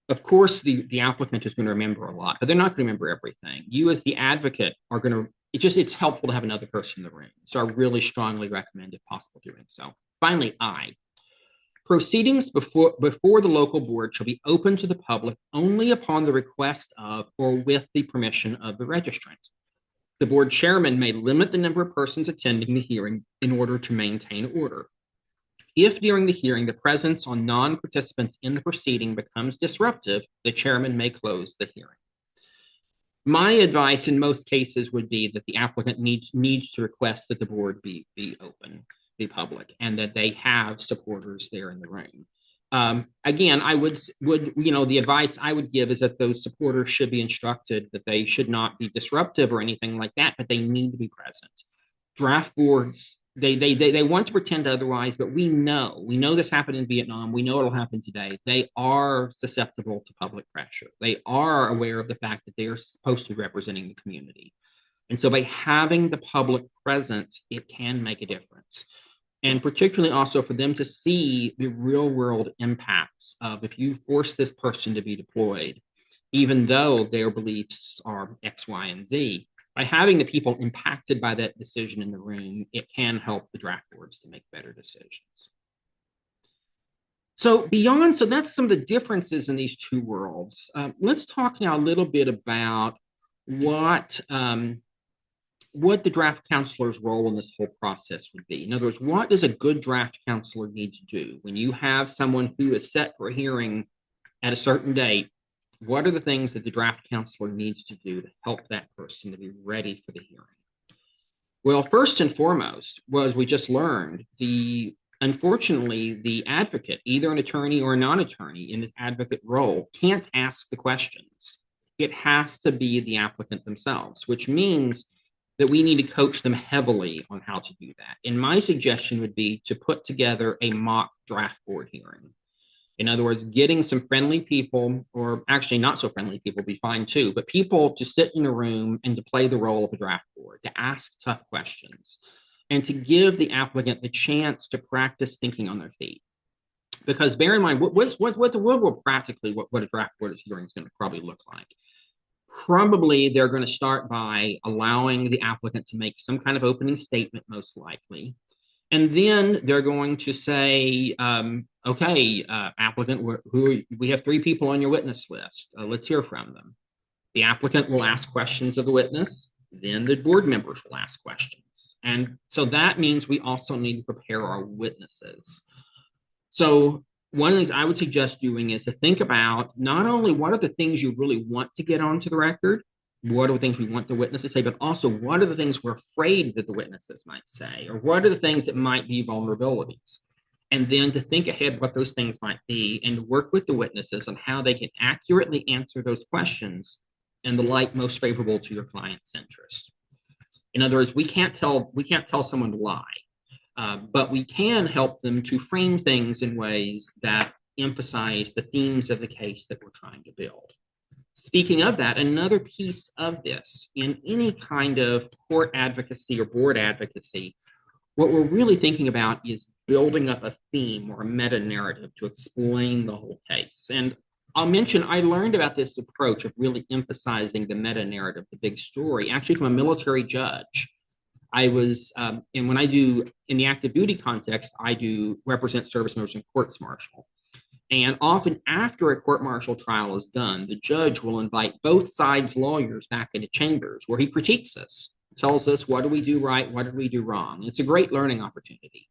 of course, the applicant is going to remember a lot, but they're not going to remember everything. You as the advocate are going to, it's helpful to have another person in the room. So I really strongly recommend, if possible, doing so. Finally, proceedings before the local board shall be open to the public only upon the request of or with the permission of the registrant. The board chairman may limit the number of persons attending the hearing in order to maintain order. If during the hearing the presence on non-participants in the proceeding becomes disruptive, the chairman may close the hearing. My advice in most cases would be that the applicant needs to request that the board be open, be public, and that they have supporters there in the room. Again, I would the advice I would give is that those supporters should be instructed that they should not be disruptive or anything like that, but they need to be present. Draft boards, they want to pretend otherwise, but we know this happened in Vietnam. We know it'll happen today. They are susceptible to public pressure. They are aware of the fact that they are supposed to be representing the community. And so by having the public present, it can make a difference. And particularly also for them to see the real world impacts of, if you force this person to be deployed, even though their beliefs are X, Y, and Z, by having the people impacted by that decision in the room, it can help the draft boards to make better decisions. So that's some of the differences in these two worlds. Let's talk now a little bit about what the draft counselor's role in this whole process would be. In other words, what does a good draft counselor need to do when you have someone who is set for a hearing at a certain date? What are the things that the draft counselor needs to do to help that person to be ready for the hearing? Well, first and foremost, was we just learned, unfortunately, the advocate, either an attorney or a non-attorney in this advocate role, can't ask the questions. It has to be the applicant themselves, which means that we need to coach them heavily on how to do that. And my suggestion would be to put together a mock draft board hearing. In other words, getting some friendly people, or actually not so friendly people, would be fine too, but people to sit in a room and to play the role of a draft board, to ask tough questions, and to give the applicant the chance to practice thinking on their feet. Because bear in mind, what a draft board hearing is going to probably look like. Probably they're going to start by allowing the applicant to make some kind of opening statement, most likely. And then they're going to say, applicant, we have 3 people on your witness list. Let's hear from them. The applicant will ask questions of the witness. Then the board members will ask questions. And so that means we also need to prepare our witnesses. So one of the things I would suggest doing is to think about not only what are the things you really want to get onto the record, what are the things we want the witness to say, but also what are the things we're afraid that the witnesses might say, or what are the things that might be vulnerabilities? And then to think ahead what those things might be and work with the witnesses on how they can accurately answer those questions in the light most favorable to your client's interest. In other words, we can't tell someone to lie. But we can help them to frame things in ways that emphasize the themes of the case that we're trying to build. Speaking of that, another piece of this, in any kind of court advocacy or board advocacy, what we're really thinking about is building up a theme or a meta narrative to explain the whole case. And I'll mention I learned about this approach of really emphasizing the meta narrative, the big story, actually from a military judge. I was, and when I do in the active duty context, I do represent service members in courts martial. And often after a court martial trial is done, the judge will invite both sides' lawyers back into chambers where he critiques us, tells us what do we do right, what did we do wrong. It's a great learning opportunity.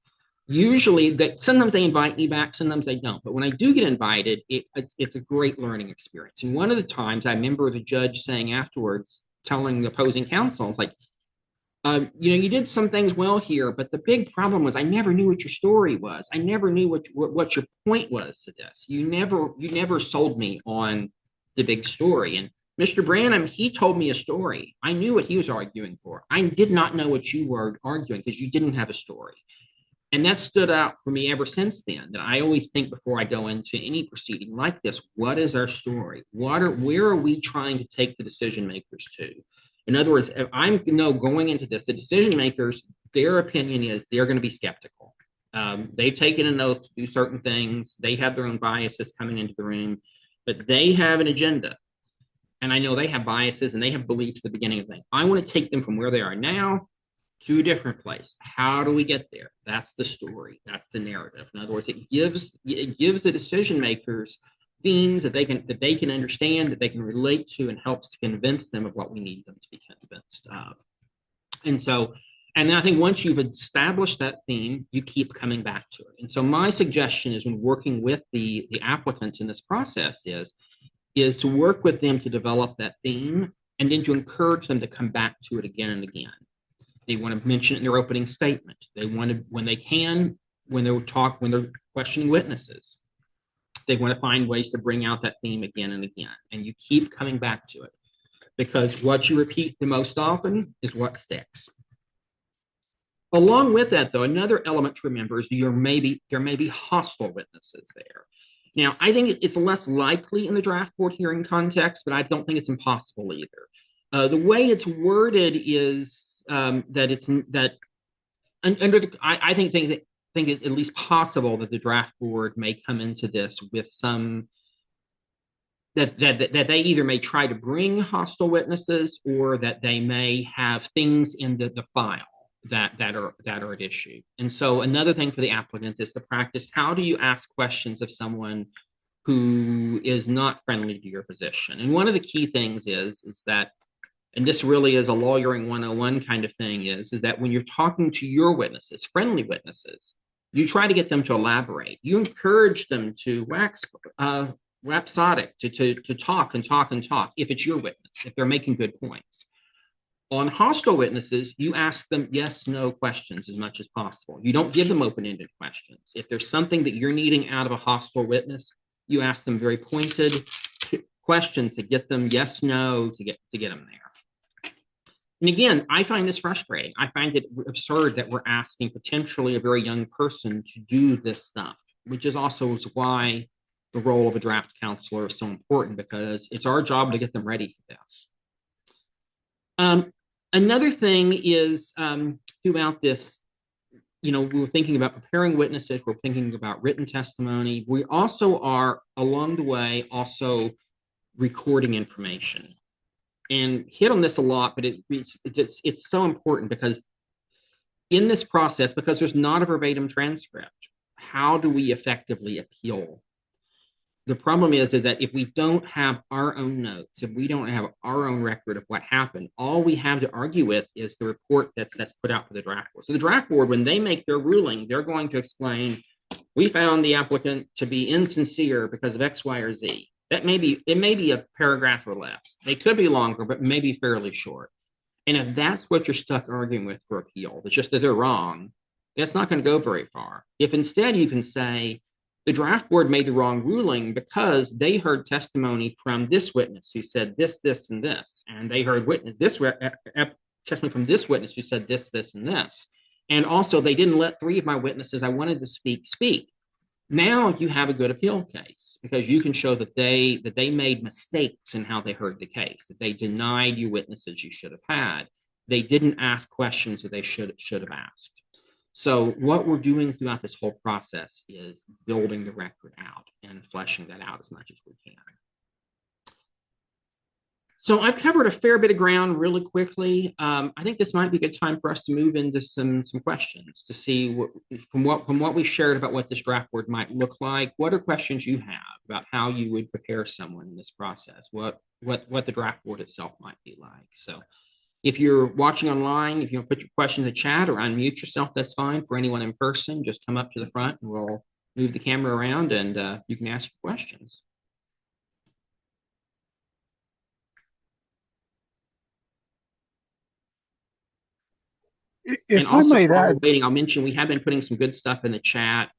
Usually, sometimes they invite me back, sometimes they don't. But when I do get invited, it's a great learning experience. And one of the times I remember the judge saying afterwards, telling the opposing counsel, like, you did some things well here, but the big problem was I never knew what your story was. I never knew what your point was to this. You never sold me on the big story. And Mr. Branum, he told me a story. I knew what he was arguing for. I did not know what you were arguing because you didn't have a story. And that stood out for me ever since then, that I always think before I go into any proceeding like this, what is our story? Where are we trying to take the decision makers to? In other words, if I'm going into this, the decision makers, their opinion is they're going to be skeptical. They've taken an oath to do certain things. They have their own biases coming into the room, but they have an agenda. And I know they have biases and they have beliefs at the beginning of things. I want to take them from where they are now to a different place. How do we get there? That's the story. That's the narrative. In other words, it gives the decision makers themes that they can understand, that they can relate to, and helps to convince them of what we need them to be convinced of. And then I think once you've established that theme, you keep coming back to it. And so my suggestion is when working with the applicants in this process is to work with them to develop that theme and then to encourage them to come back to it again and again. They want to mention it in their opening statement. They want to, when they're questioning witnesses, they want to find ways to bring out that theme again and again. And you keep coming back to it because what you repeat the most often is what sticks. Along with that, though, another element to remember is there may be hostile witnesses there. Now, I think it's less likely in the draft court hearing context, but I don't think it's impossible either. The way it's worded is I think it's at least possible that the draft board may come into this with some that they either may try to bring hostile witnesses or that they may have things in the file that are at issue. And so another thing for the applicant is to practice how do you ask questions of someone who is not friendly to your position. And one of the key things is that, and this really is a lawyering 101 kind of thing, is that when you're talking to your witnesses, friendly witnesses, you try to get them to elaborate. You encourage them to wax rhapsodic, to talk and talk and talk if it's your witness, if they're making good points. On hostile witnesses, you ask them yes, no questions as much as possible. You don't give them open-ended questions. If there's something that you're needing out of a hostile witness, you ask them very pointed questions to get them yes, no, to get them there. And again, I find this frustrating. I find it absurd that we're asking potentially a very young person to do this stuff, which is also why the role of a draft counselor is so important, because it's our job to get them ready for this. Another thing is throughout this, we're thinking about preparing witnesses, we're thinking about written testimony. We also are, along the way, also recording information. And hit on this a lot, but it's so important because in this process, because there's not a verbatim transcript, how do we effectively appeal? The problem is that if we don't have our own notes, if we don't have our own record of what happened, all we have to argue with is the report that's put out for the draft board. So the draft board, when they make their ruling, they're going to explain, we found the applicant to be insincere because of X, Y, or Z. It may be a paragraph or less. They could be longer, but maybe fairly short. And if that's what you're stuck arguing with for appeal, it's just that they're wrong, that's not going to go very far. If instead you can say, the draft board made the wrong ruling because they heard testimony from this witness who said this, this, and this, and they heard testimony from this witness who said this, this, and this. And also, they didn't let three of my witnesses I wanted to speak. Now you have a good appeal case because you can show that they made mistakes in how they heard the case, that they denied you witnesses you should have had. They didn't ask questions that they should have asked. So what we're doing throughout this whole process is building the record out and fleshing that out as much as we can. So I've covered a fair bit of ground really quickly. I think this might be a good time for us to move into some questions to see from what we shared about what this draft board might look like. What are questions you have about how you would prepare someone in this process? What the draft board itself might be like. So if you're watching online, if you want to put your question in the chat or unmute yourself, that's fine. For anyone in person, just come up to the front and we'll move the camera around and you can ask your questions. If and also, I might while add, we're waiting, I'll mention we have been putting some good stuff in the chat.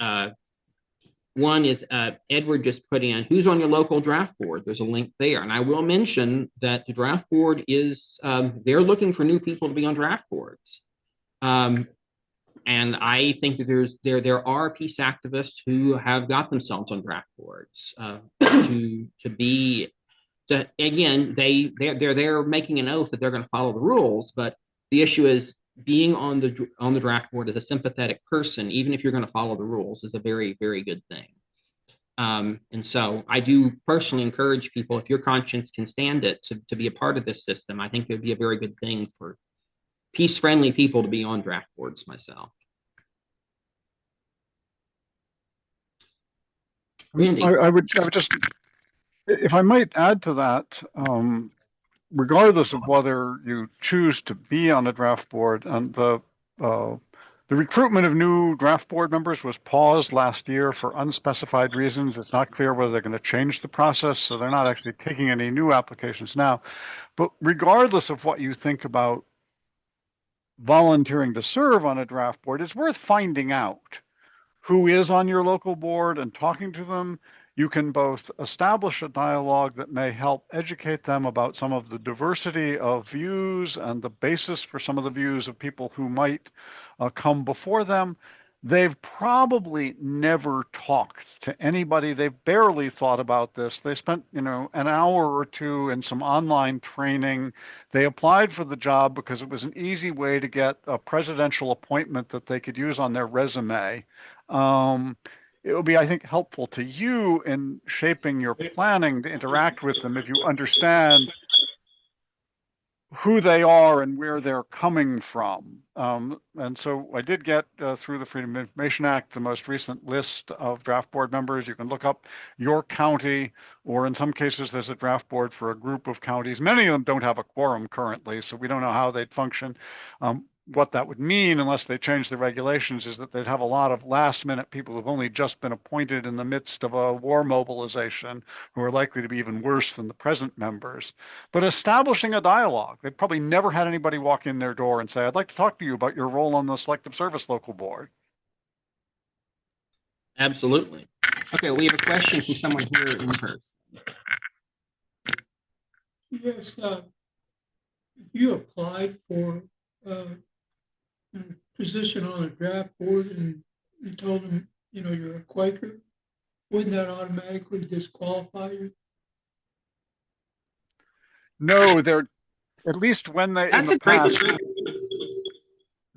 One is Edward just put in, who's on your local draft board? There's a link there. And I will mention that the draft board is, they're looking for new people to be on draft boards. And I think that there are peace activists who have got themselves on draft boards again, they're making an oath that they're going to follow the rules, but the issue is being on the draft board as a sympathetic person, even if you're going to follow the rules, is a very, very good thing. And so I do personally encourage people, if your conscience can stand it, to be a part of this system. I think it would be a very good thing for peace-friendly people to be on draft boards myself. Randy. I would just, if I might add to that, regardless of whether you choose to be on a draft board, and the recruitment of new draft board members was paused last year for unspecified reasons. It's not clear whether they're going to change the process, so they're not actually taking any new applications now. But regardless of what you think about volunteering to serve on a draft board, it's worth finding out who is on your local board and talking to them. You can both establish a dialogue that may help educate them about some of the diversity of views and the basis for some of the views of people who might come before them. They've probably never talked to anybody. They've barely thought about this. They spent, an hour or two in some online training. They applied for the job because it was an easy way to get a presidential appointment that they could use on their resume. It will be, I think, helpful to you in shaping your planning to interact with them if you understand who they are and where they're coming from. And so I did get, through the Freedom of Information Act, the most recent list of draft board members. You can look up your county, or in some cases, there's a draft board for a group of counties. Many of them don't have a quorum currently, so we don't know how they'd function. What that would mean, unless they change the regulations, is that they'd have a lot of last-minute people who've only just been appointed in the midst of a war mobilization, who are likely to be even worse than the present members. But establishing a dialogue, they've probably never had anybody walk in their door and say, I'd like to talk to you about your role on the Selective Service Local Board. Absolutely. Okay, we have a question from someone here in person. Yes, you applied for a position on a draft board and you told them, you're a Quaker. Wouldn't that automatically disqualify you? No, they're, at least when they, That's in a the great past,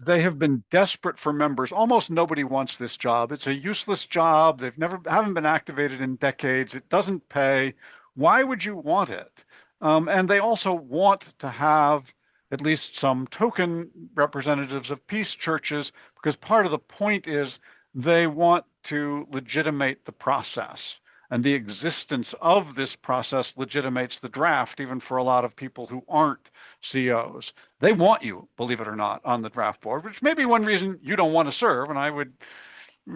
they have been desperate for members. Almost nobody wants this job. It's a useless job. Haven't been activated in decades. It doesn't pay. Why would you want it? And they also want to have at least some token representatives of peace churches, because part of the point is they want to legitimate the process. And the existence of this process legitimates the draft, even for a lot of people who aren't COs. They want you, believe it or not, on the draft board, which may be one reason you don't want to serve. And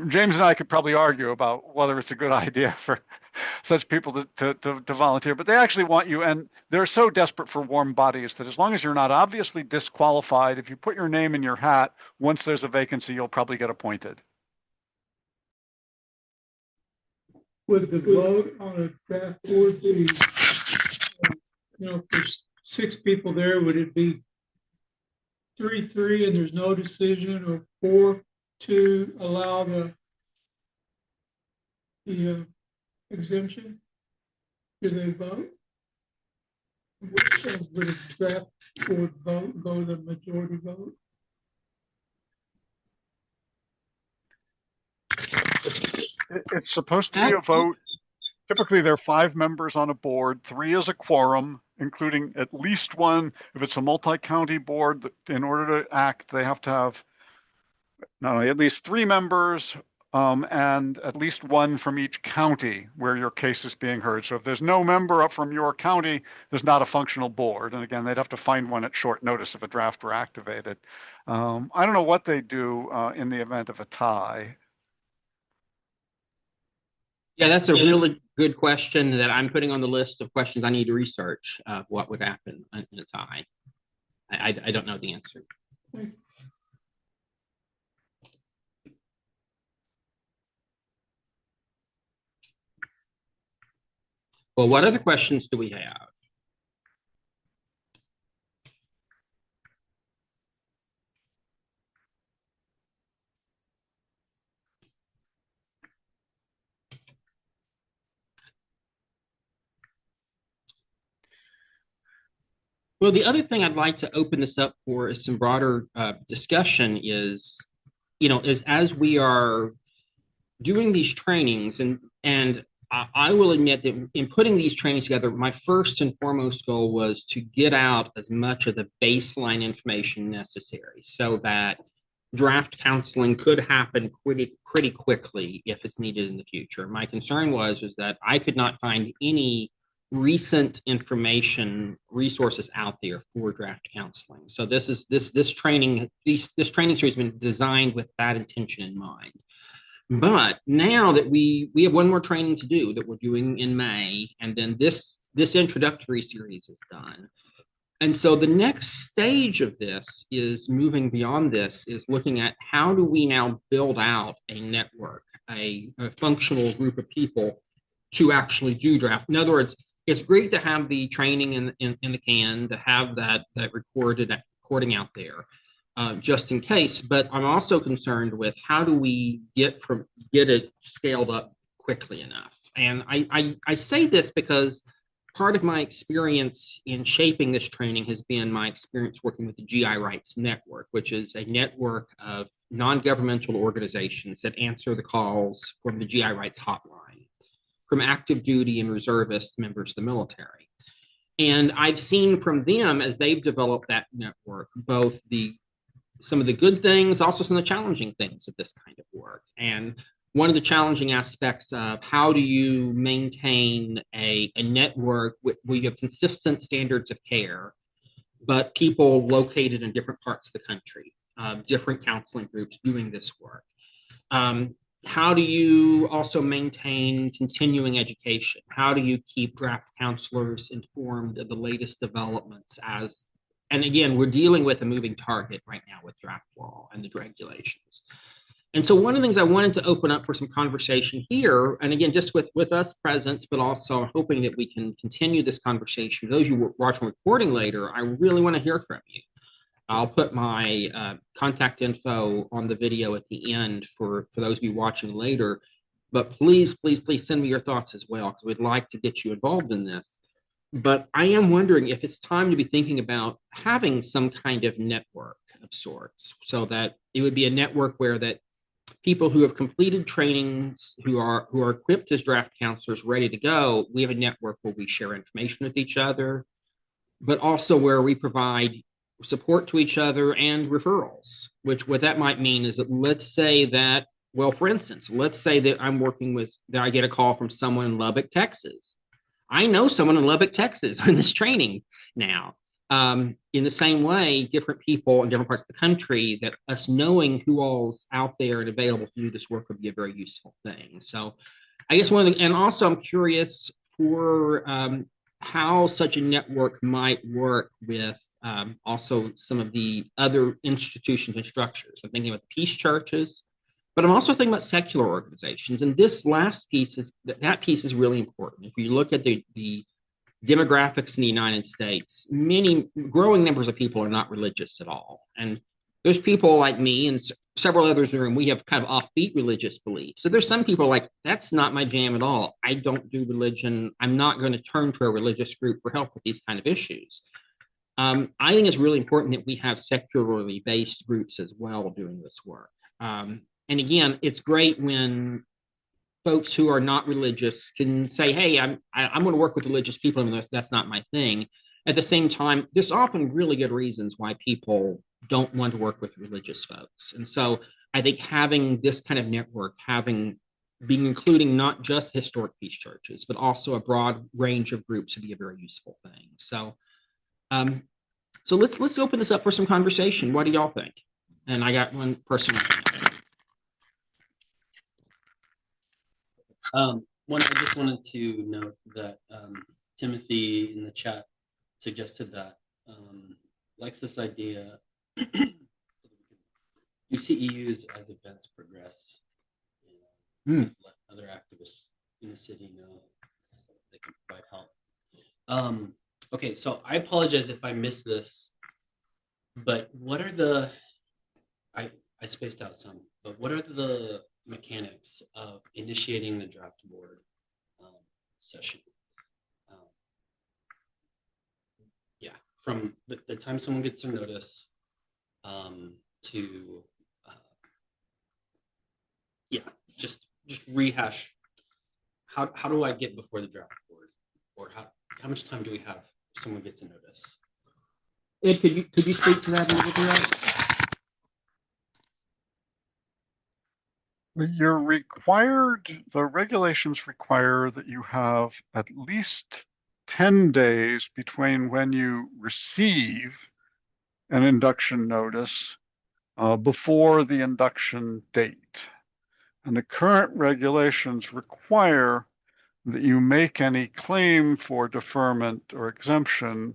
James and I could probably argue about whether it's a good idea for such people to volunteer, but they actually want you. And they're so desperate for warm bodies that as long as you're not obviously disqualified, if you put your name in your hat, once there's a vacancy, you'll probably get appointed. Would the vote on a draft board be, if there's 6 people there, would it be 3-3 and there's no decision, or 4 to allow the exemption? Do they vote? Would a draft board vote go to the majority vote? It's supposed to be a vote. Typically, there are 5 members on a board. 3 is a quorum, including at least one. If it's a multi-county board, in order to act, they have to have not only at least 3 members, and at least one from each county where your case is being heard. So if there's no member up from your county, there's not a functional board. And again, they'd have to find one at short notice if a draft were activated. I don't know what they do in the event of a tie. Yeah, that's a really good question that I'm putting on the list of questions I need to research. What would happen in a tie? I don't know the answer. Well, what other questions do we have? Well, the other thing I'd like to open this up for is some broader discussion is, is as we are doing these trainings, and I will admit that in putting these trainings together, my first and foremost goal was to get out as much of the baseline information necessary so that draft counseling could happen pretty quickly if it's needed in the future. My concern was that I could not find any recent information resources out there for draft counseling. So this training series has been designed with that intention in mind. But now that we have one more training to do that we're doing in May, and then this introductory series is done. And so the next stage of this is moving beyond this, is looking at how do we now build out a network, a functional group of people to actually do draft. In other words, it's great to have the training in the can, to have that recording out there. Just in case, but I'm also concerned with how do we get it scaled up quickly enough. And I say this because part of my experience in shaping this training has been my experience working with the GI Rights Network, which is a network of non-governmental organizations that answer the calls from the GI Rights hotline, from active duty and reservist members of the military. And I've seen from them, as they've developed that network, both some of the good things, also some of the challenging things of this kind of work. And one of the challenging aspects of how do you maintain a network where you have consistent standards of care, but people located in different parts of the country, different counseling groups doing this work. How do you also maintain continuing education? How do you keep draft counselors informed of the latest developments and again, we're dealing with a moving target right now with draft law and the regulations. And so one of the things I wanted to open up for some conversation here, and again, just with us present, but also hoping that we can continue this conversation. For those of you who are watching recording later, I really want to hear from you. I'll put my contact info on the video at the end for those of you watching later. But please, please, please send me your thoughts as well, because we'd like to get you involved in this. But I am wondering if it's time to be thinking about having some kind of network of sorts, so that it would be a network where that people who have completed trainings, who are equipped as draft counselors, ready to go, we have a network where we share information with each other, but also where we provide support to each other and referrals, which what that might mean is that let's say that, well, for instance, let's say that I get a call from someone in Lubbock, Texas. I know someone in Lubbock, Texas in this training now. In the same way, different people in different parts of the country, that us knowing who all's out there and available to do this work would be a very useful thing. So I guess and also I'm curious for how such a network might work with also some of the other institutions and structures. I'm thinking about peace churches, but I'm also thinking about secular organizations. And this last piece that piece is really important. If you look at the demographics in the United States, many growing numbers of people are not religious at all. And there's people like me and several others in the room, we have kind of offbeat religious beliefs. So there's some people like, that's not my jam at all. I don't do religion. I'm not going to turn to a religious group for help with these kind of issues. I think it's really important that we have secularly based groups as well doing this work. And again, it's great when folks who are not religious can say, hey, I'm going to work with religious people, and that's not my thing. At the same time, there's often really good reasons why people don't want to work with religious folks. And so I think having this kind of network, being including not just historic peace churches, but also a broad range of groups would be a very useful thing. So let's open this up for some conversation. What do y'all think? And I got one person. One, I just wanted to note that Timothy in the chat suggested that likes this idea. UCEUs as events progress, let other activists in the city know they can provide help. Okay, so I apologize if I missed this, but what are the, I spaced out some, but what are the mechanics of initiating the draft board session? Yeah, from the time someone gets their notice to just rehash. How do I get before the draft board, or how much time do we have if someone gets a notice? Ed, could you speak to that a little bit? You're required, the regulations require that you have at least 10 days between when you receive an induction notice before the induction date. And the current regulations require that you make any claim for deferment or exemption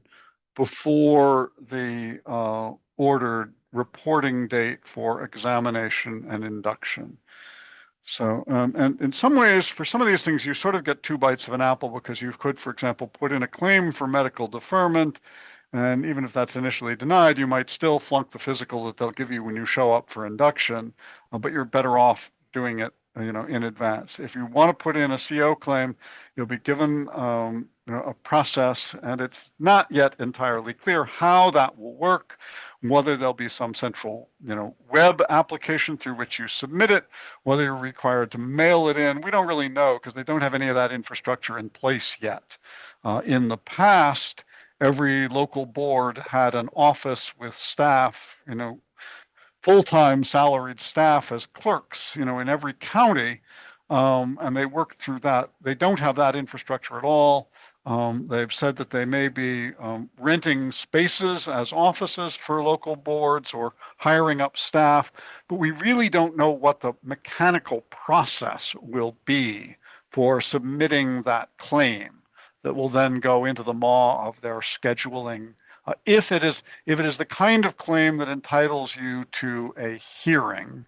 before the ordered reporting date for examination and induction. So, and in some ways, for some of these things, you sort of get two bites of an apple, because you could, for example, put in a claim for medical deferment, and even if that's initially denied, you might still flunk the physical that they'll give you when you show up for induction, but you're better off doing it, in advance. If you want to put in a CO claim, you'll be given, a process, and it's not yet entirely clear how that will work, whether there'll be some central, web application through which you submit it, whether you're required to mail it in. We don't really know, because they don't have any of that infrastructure in place yet. In the past, every local board had an office with staff, full-time salaried staff as clerks, in every county, and they work through that. They don't have that infrastructure at all. They've said that they may be renting spaces as offices for local boards or hiring up staff, but we really don't know what the mechanical process will be for submitting that claim that will then go into the maw of their scheduling. If it is the kind of claim that entitles you to a hearing,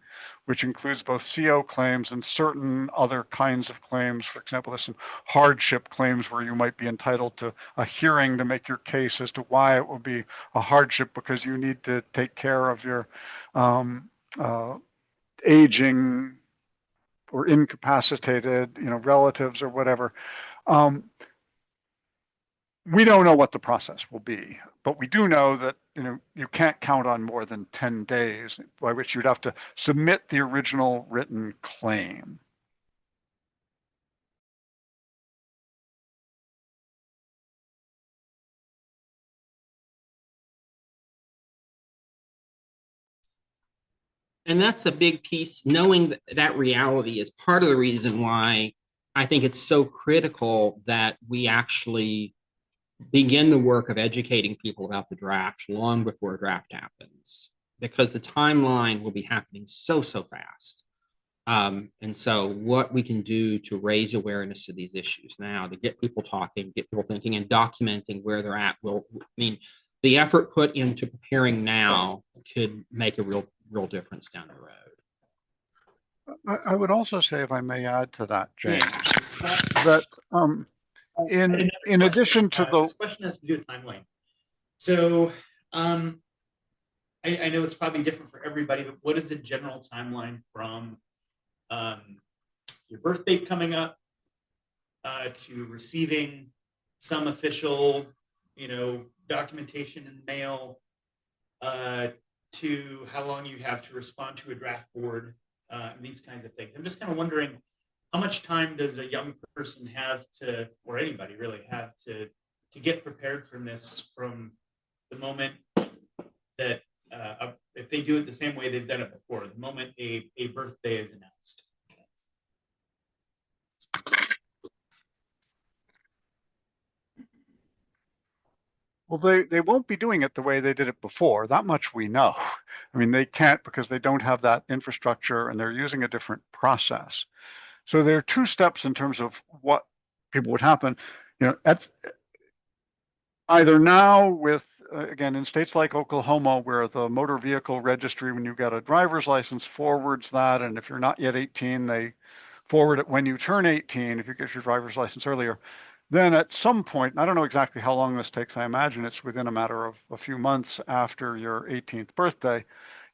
which includes both CO claims and certain other kinds of claims. For example, there's some hardship claims where you might be entitled to a hearing to make your case as to why it will be a hardship, because you need to take care of your aging or incapacitated, relatives or whatever. We don't know what the process will be, but we do know that, you can't count on more than 10 days by which you'd have to submit the original written claim. And that's a big piece. Knowing that reality is part of the reason why I think it's so critical that we actually begin the work of educating people about the draft long before a draft happens, because the timeline will be happening so fast. And so what we can do to raise awareness of these issues now, to get people talking, get people thinking, and documenting where they're at, the effort put into preparing now could make a real difference down the road. I would also say, if I may add to that, James, that in addition to this question has to do with timeline. So I know it's probably different for everybody, but what is the general timeline from your birth date coming up to receiving some official, documentation in the mail, to how long you have to respond to a draft board, these kinds of things. I'm just kind of wondering, how much time does a young person have to, or anybody really have to get prepared from this, from the moment that if they do it the same way they've done it before, the moment a birthday is announced? Well, they won't be doing it the way they did it before. That much we know. I mean, they can't because they don't have that infrastructure and they're using a different process. So there are two steps in terms of what people would happen. At either now with, again, in states like Oklahoma, where the motor vehicle registry, when you get a driver's license, forwards that. And if you're not yet 18, they forward it when you turn 18, if you get your driver's license earlier. Then at some point, I don't know exactly how long this takes, I imagine it's within a matter of a few months after your 18th birthday,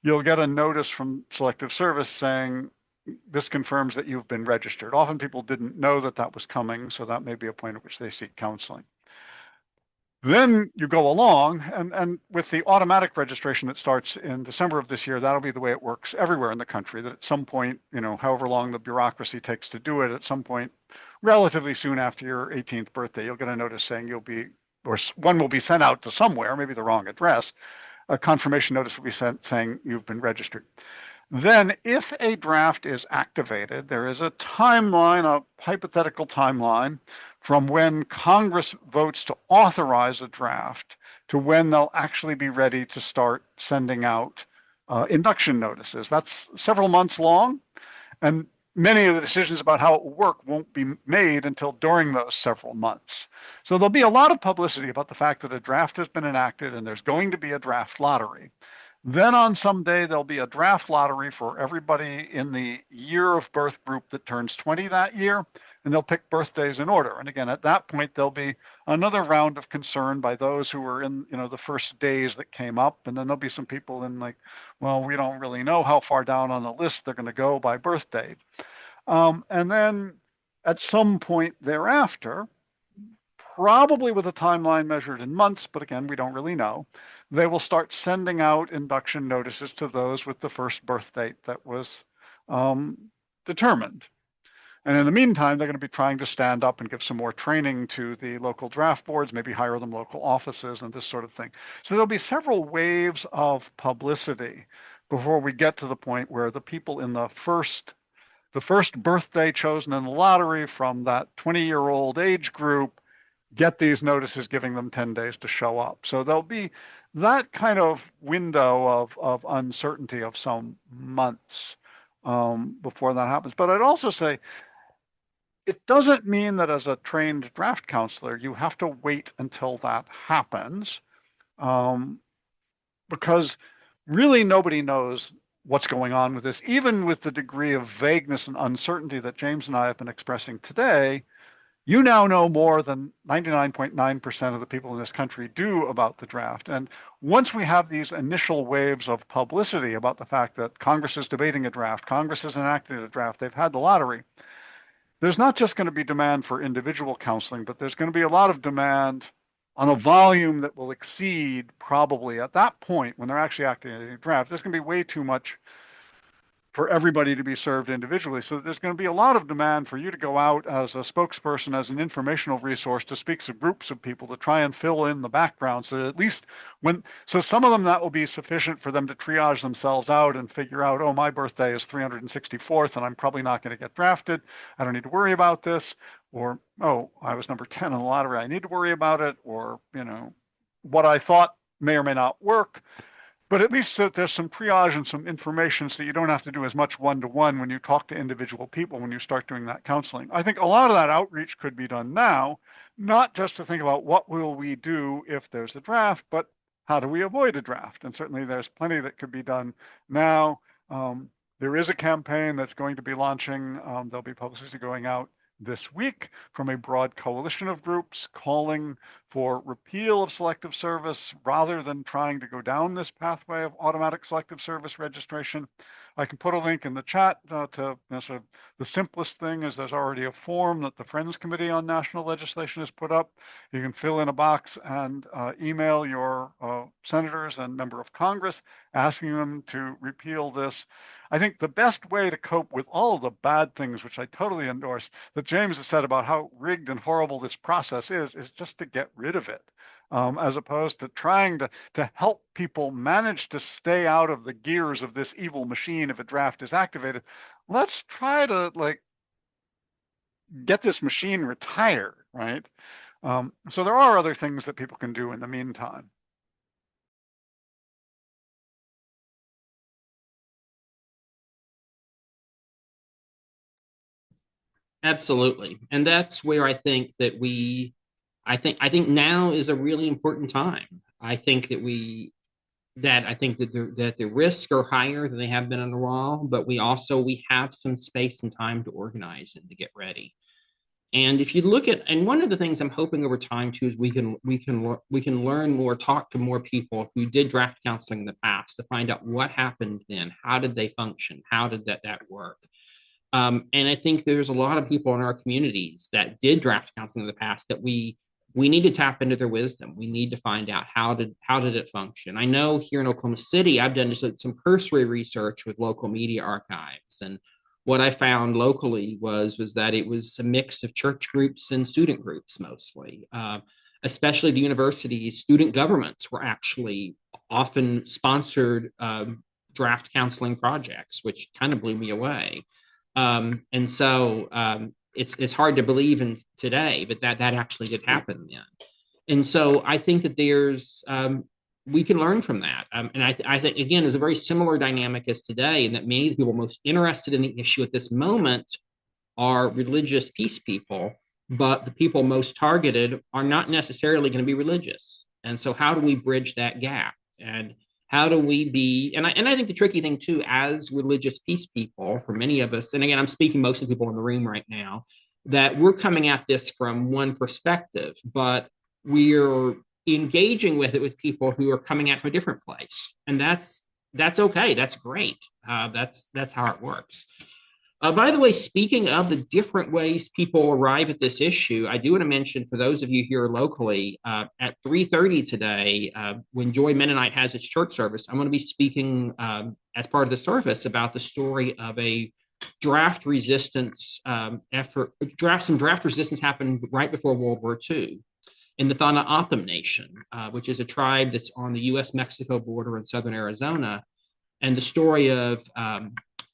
you'll get a notice from Selective Service saying, this confirms that you've been registered. Often people didn't know that that was coming, so that may be a point at which they seek counseling. Then you go along, and with the automatic registration that starts in December of this year, that'll be the way it works everywhere in the country, that at some point, however long the bureaucracy takes to do it, at some point, relatively soon after your 18th birthday, you'll get a notice saying one will be sent out to somewhere, maybe the wrong address. A confirmation notice will be sent saying you've been registered. Then if a draft is activated, there is a timeline, a hypothetical timeline, from when Congress votes to authorize a draft to when they'll actually be ready to start sending out induction notices. That's several months long, and many of the decisions about how it will work won't be made until during those several months. So there'll be a lot of publicity about the fact that a draft has been enacted and there's going to be a draft lottery. Then on some day, there'll be a draft lottery for everybody in the year of birth group that turns 20 that year, and they'll pick birthdays in order. And again, at that point, there'll be another round of concern by those who were in, the first days that came up. And then there'll be some people in like, well, we don't really know how far down on the list they're going to go by birth date. And then at some point thereafter, probably with a timeline measured in months, but again, we don't really know, they will start sending out induction notices to those with the first birth date that was determined. And in the meantime, they're going to be trying to stand up and give some more training to the local draft boards, maybe hire them local offices and this sort of thing. So there'll be several waves of publicity before we get to the point where the people in the first birthday chosen in the lottery from that 20-year-old age group get these notices giving them 10 days to show up. So there'll be that kind of window of uncertainty of some months before that happens. But I'd also say it doesn't mean that as a trained draft counselor, you have to wait until that happens, because really nobody knows what's going on with this. Even with the degree of vagueness and uncertainty that James and I have been expressing today, you now know more than 99.9% of the people in this country do about the draft. And once we have these initial waves of publicity about the fact that Congress is debating a draft, Congress has enacted a draft, they've had the lottery, there's not just going to be demand for individual counseling, but there's going to be a lot of demand on a volume that will exceed, probably at that point when they're actually activating a draft, there's going to be way too much for everybody to be served individually. So there's going to be a lot of demand for you to go out as a spokesperson, as an informational resource, to speak to groups of people to try and fill in the background. So at least so some of them that will be sufficient for them to triage themselves out and figure out, oh, my birthday is 364th and I'm probably not going to get drafted. I don't need to worry about this. Or, oh, I was number 10 in the lottery, I need to worry about it. Or, what I thought may or may not work. But at least there's some triage and some information so you don't have to do as much one-to-one when you talk to individual people when you start doing that counseling. I think a lot of that outreach could be done now, not just to think about what will we do if there's a draft, but how do we avoid a draft? And certainly there's plenty that could be done now. There is a campaign that's going to be launching. There'll be publicity going out this week from a broad coalition of groups calling for repeal of selective service rather than trying to go down this pathway of automatic selective service registration. I can put a link in the chat to sort of the simplest thing is there's already a form that the Friends Committee on National Legislation has put up. You can fill in a box and email your senators and member of Congress asking them to repeal this. I think the best way to cope with all of the bad things, which I totally endorse, that James has said about how rigged and horrible this process is just to get rid of it, as opposed to trying to help people manage to stay out of the gears of this evil machine if a draft is activated. Let's try to get this machine retired, right? So there are other things that people can do in the meantime. Absolutely. And that's where I think that I think now is a really important time. I think that the risks are higher than they have been in a while, but we have some space and time to organize and to get ready. And if you look at, and one of the things I'm hoping over time too is we can learn more, talk to more people who did draft counseling in the past to find out what happened then, how did they function, how did that work. And I think there's a lot of people in our communities that did draft counseling in the past that we need to tap into their wisdom. We need to find out how did it function. I know here in Oklahoma City, I've done just some cursory research with local media archives, and what I found locally was that it was a mix of church groups and student groups mostly. Especially the university's student governments were actually often sponsored draft counseling projects, which kind of blew me away. And so it's hard to believe in today, but that actually did happen then. And so I think that we can learn from that. And I think, again, it's a very similar dynamic as today, and that many of the people most interested in the issue at this moment are religious peace people, but the people most targeted are not necessarily going to be religious. And so how do we bridge that gap? And how do we be, and I think the tricky thing too, as religious peace people, for many of us, and again, I'm speaking most of the people in the room right now, that we're coming at this from one perspective, but we're engaging with it with people who are coming at from a different place. And that's okay. That's great. That's how it works. By the way, speaking of the different ways people arrive at this issue, I do want to mention for those of you here locally, at 3:30 today, when Joy Mennonite has its church service, I'm going to be speaking as part of the service about the story of a draft resistance effort. Some draft resistance happened right before World War II in the Thana'atham Nation, which is a tribe that's on the U.S.-Mexico border in southern Arizona, and the story of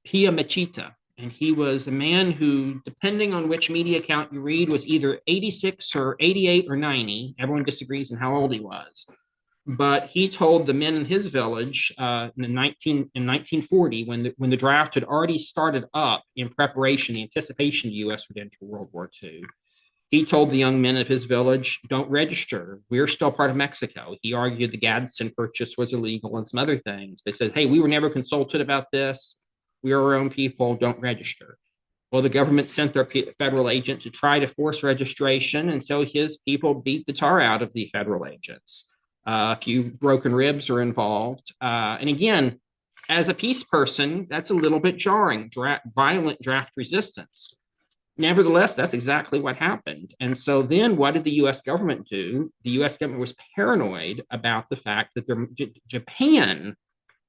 Pia Machita. And he was a man who, depending on which media account you read, was either 86 or 88 or 90. Everyone disagrees on how old he was. But he told the men in his village in 1940, when the draft had already started up in preparation, the anticipation the U.S. would enter World War II. He told the young men of his village, don't register. We're still part of Mexico. He argued the Gadsden Purchase was illegal and some other things. They said, hey, we were never consulted about this. We are our own people, don't register. Well, the government sent their federal agent to try to force registration, and so his people beat the tar out of the federal agents. A few broken ribs are involved. And again, as a peace person, that's a little bit jarring, violent draft resistance. Nevertheless, that's exactly what happened. And so then what did the U.S. government do? The U.S. government was paranoid about the fact that Japan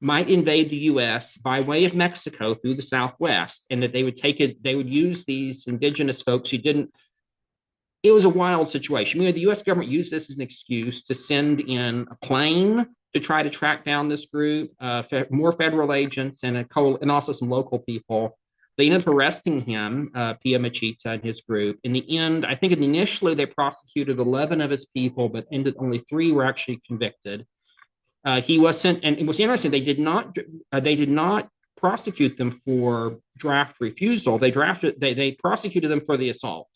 might invade the U.S. by way of Mexico through the Southwest, and that they would use these indigenous folks who didn't. It was a wild situation. The U.S. government used this as an excuse to send in a plane to try to track down this group, more federal agents and also some local people. They ended up arresting him, Pia Machita and his group. In the end, I think initially they prosecuted 11 of his people, but only 3 were actually convicted. He was sent, and it was interesting. They did not prosecute them for draft refusal. They prosecuted them for the assault,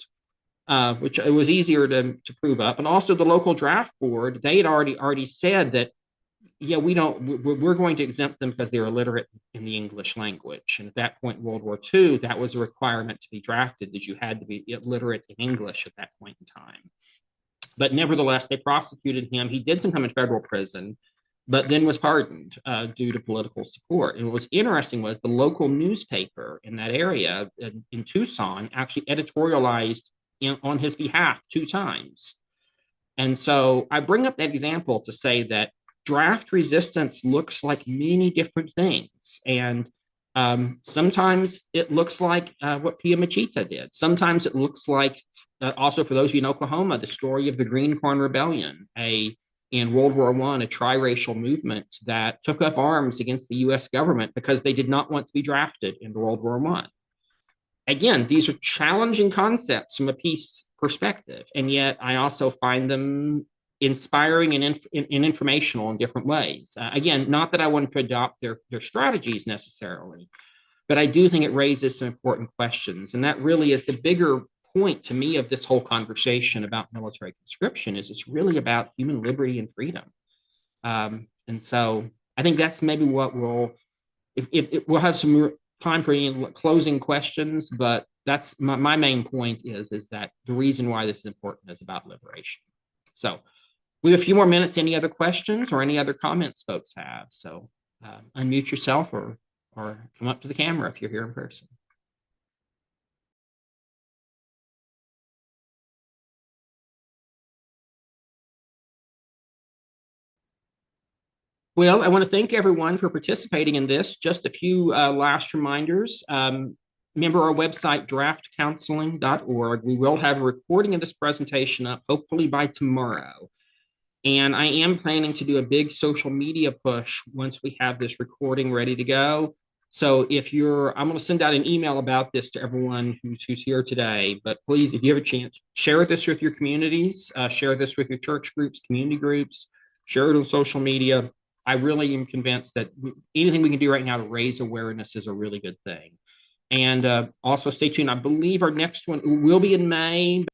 which it was easier to prove up. And also the local draft board, they had already said that, yeah, we're going to exempt them because they're illiterate in the English language. And at that point in World War II, that was a requirement to be drafted, that you had to be illiterate in English at that point in time. But nevertheless, they prosecuted him. He did some time in federal prison, but then was pardoned due to political support. And what was interesting was the local newspaper in that area in Tucson actually editorialized on his behalf 2 times. And so I bring up that example to say that draft resistance looks like many different things. And sometimes it looks like what Pia Machita did. Sometimes it looks like, also for those of you in Oklahoma, the story of the Green Corn Rebellion, in World War I, a triracial movement that took up arms against the U.S. government because they did not want to be drafted into World War I. Again, these are challenging concepts from a peace perspective, and yet I also find them inspiring and informational in different ways. Again, not that I want to adopt their strategies necessarily, but I do think it raises some important questions. And that really is the bigger point to me of this whole conversation about military conscription, is it's really about human liberty and freedom. And so I think that's maybe what we'll have some time for any closing questions, but that's my main point is that the reason why this is important is about liberation. So we have a few more minutes. Any other questions or any other comments folks have? So unmute yourself or come up to the camera if you're here in person. Well, I want to thank everyone for participating in this. Just a few last reminders. Remember our website, draftcounseling.org. We will have a recording of this presentation up, hopefully by tomorrow. And I am planning to do a big social media push once we have this recording ready to go. So I'm going to send out an email about this to everyone who's here today. But please, if you have a chance, share this with your communities, share this with your church groups, community groups, share it on social media. I really am convinced that anything we can do right now to raise awareness is a really good thing. And also stay tuned. I believe our next one will be in May.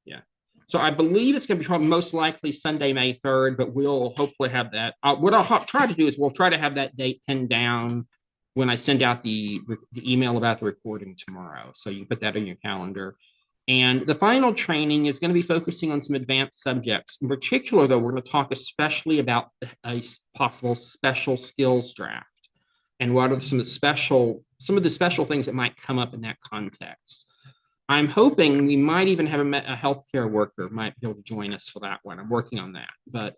Yeah. So I believe it's going to be most likely Sunday, May 3rd, but we'll hopefully have that. What I'll try to do is we'll try to have that date pinned down when I send out the email about the recording tomorrow. So you put that on your calendar. And the final training is going to be focusing on some advanced subjects. In particular, though, we're going to talk especially about a possible special skills draft and what are some of the special things that might come up in that context. I'm hoping we might even have a healthcare worker might be able to join us for that one. I'm working on that, but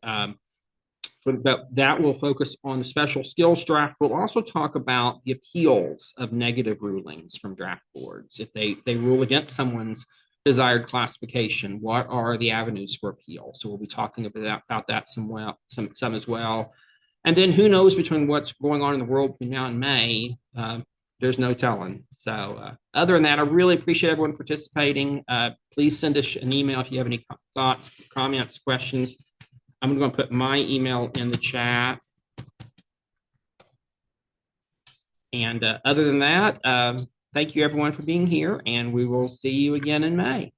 that will focus on the special skills draft. We'll also talk about the appeals of negative rulings from draft boards. If they rule against someone's desired classification, what are the avenues for appeal? So we'll be talking about that some as well. And then who knows, between what's going on in the world between now and May, there's no telling. So other than that, I really appreciate everyone participating. Please send us an email if you have any thoughts, comments, questions. I'm going to put my email in the chat. And other than that, thank you everyone for being here, and we will see you again in May.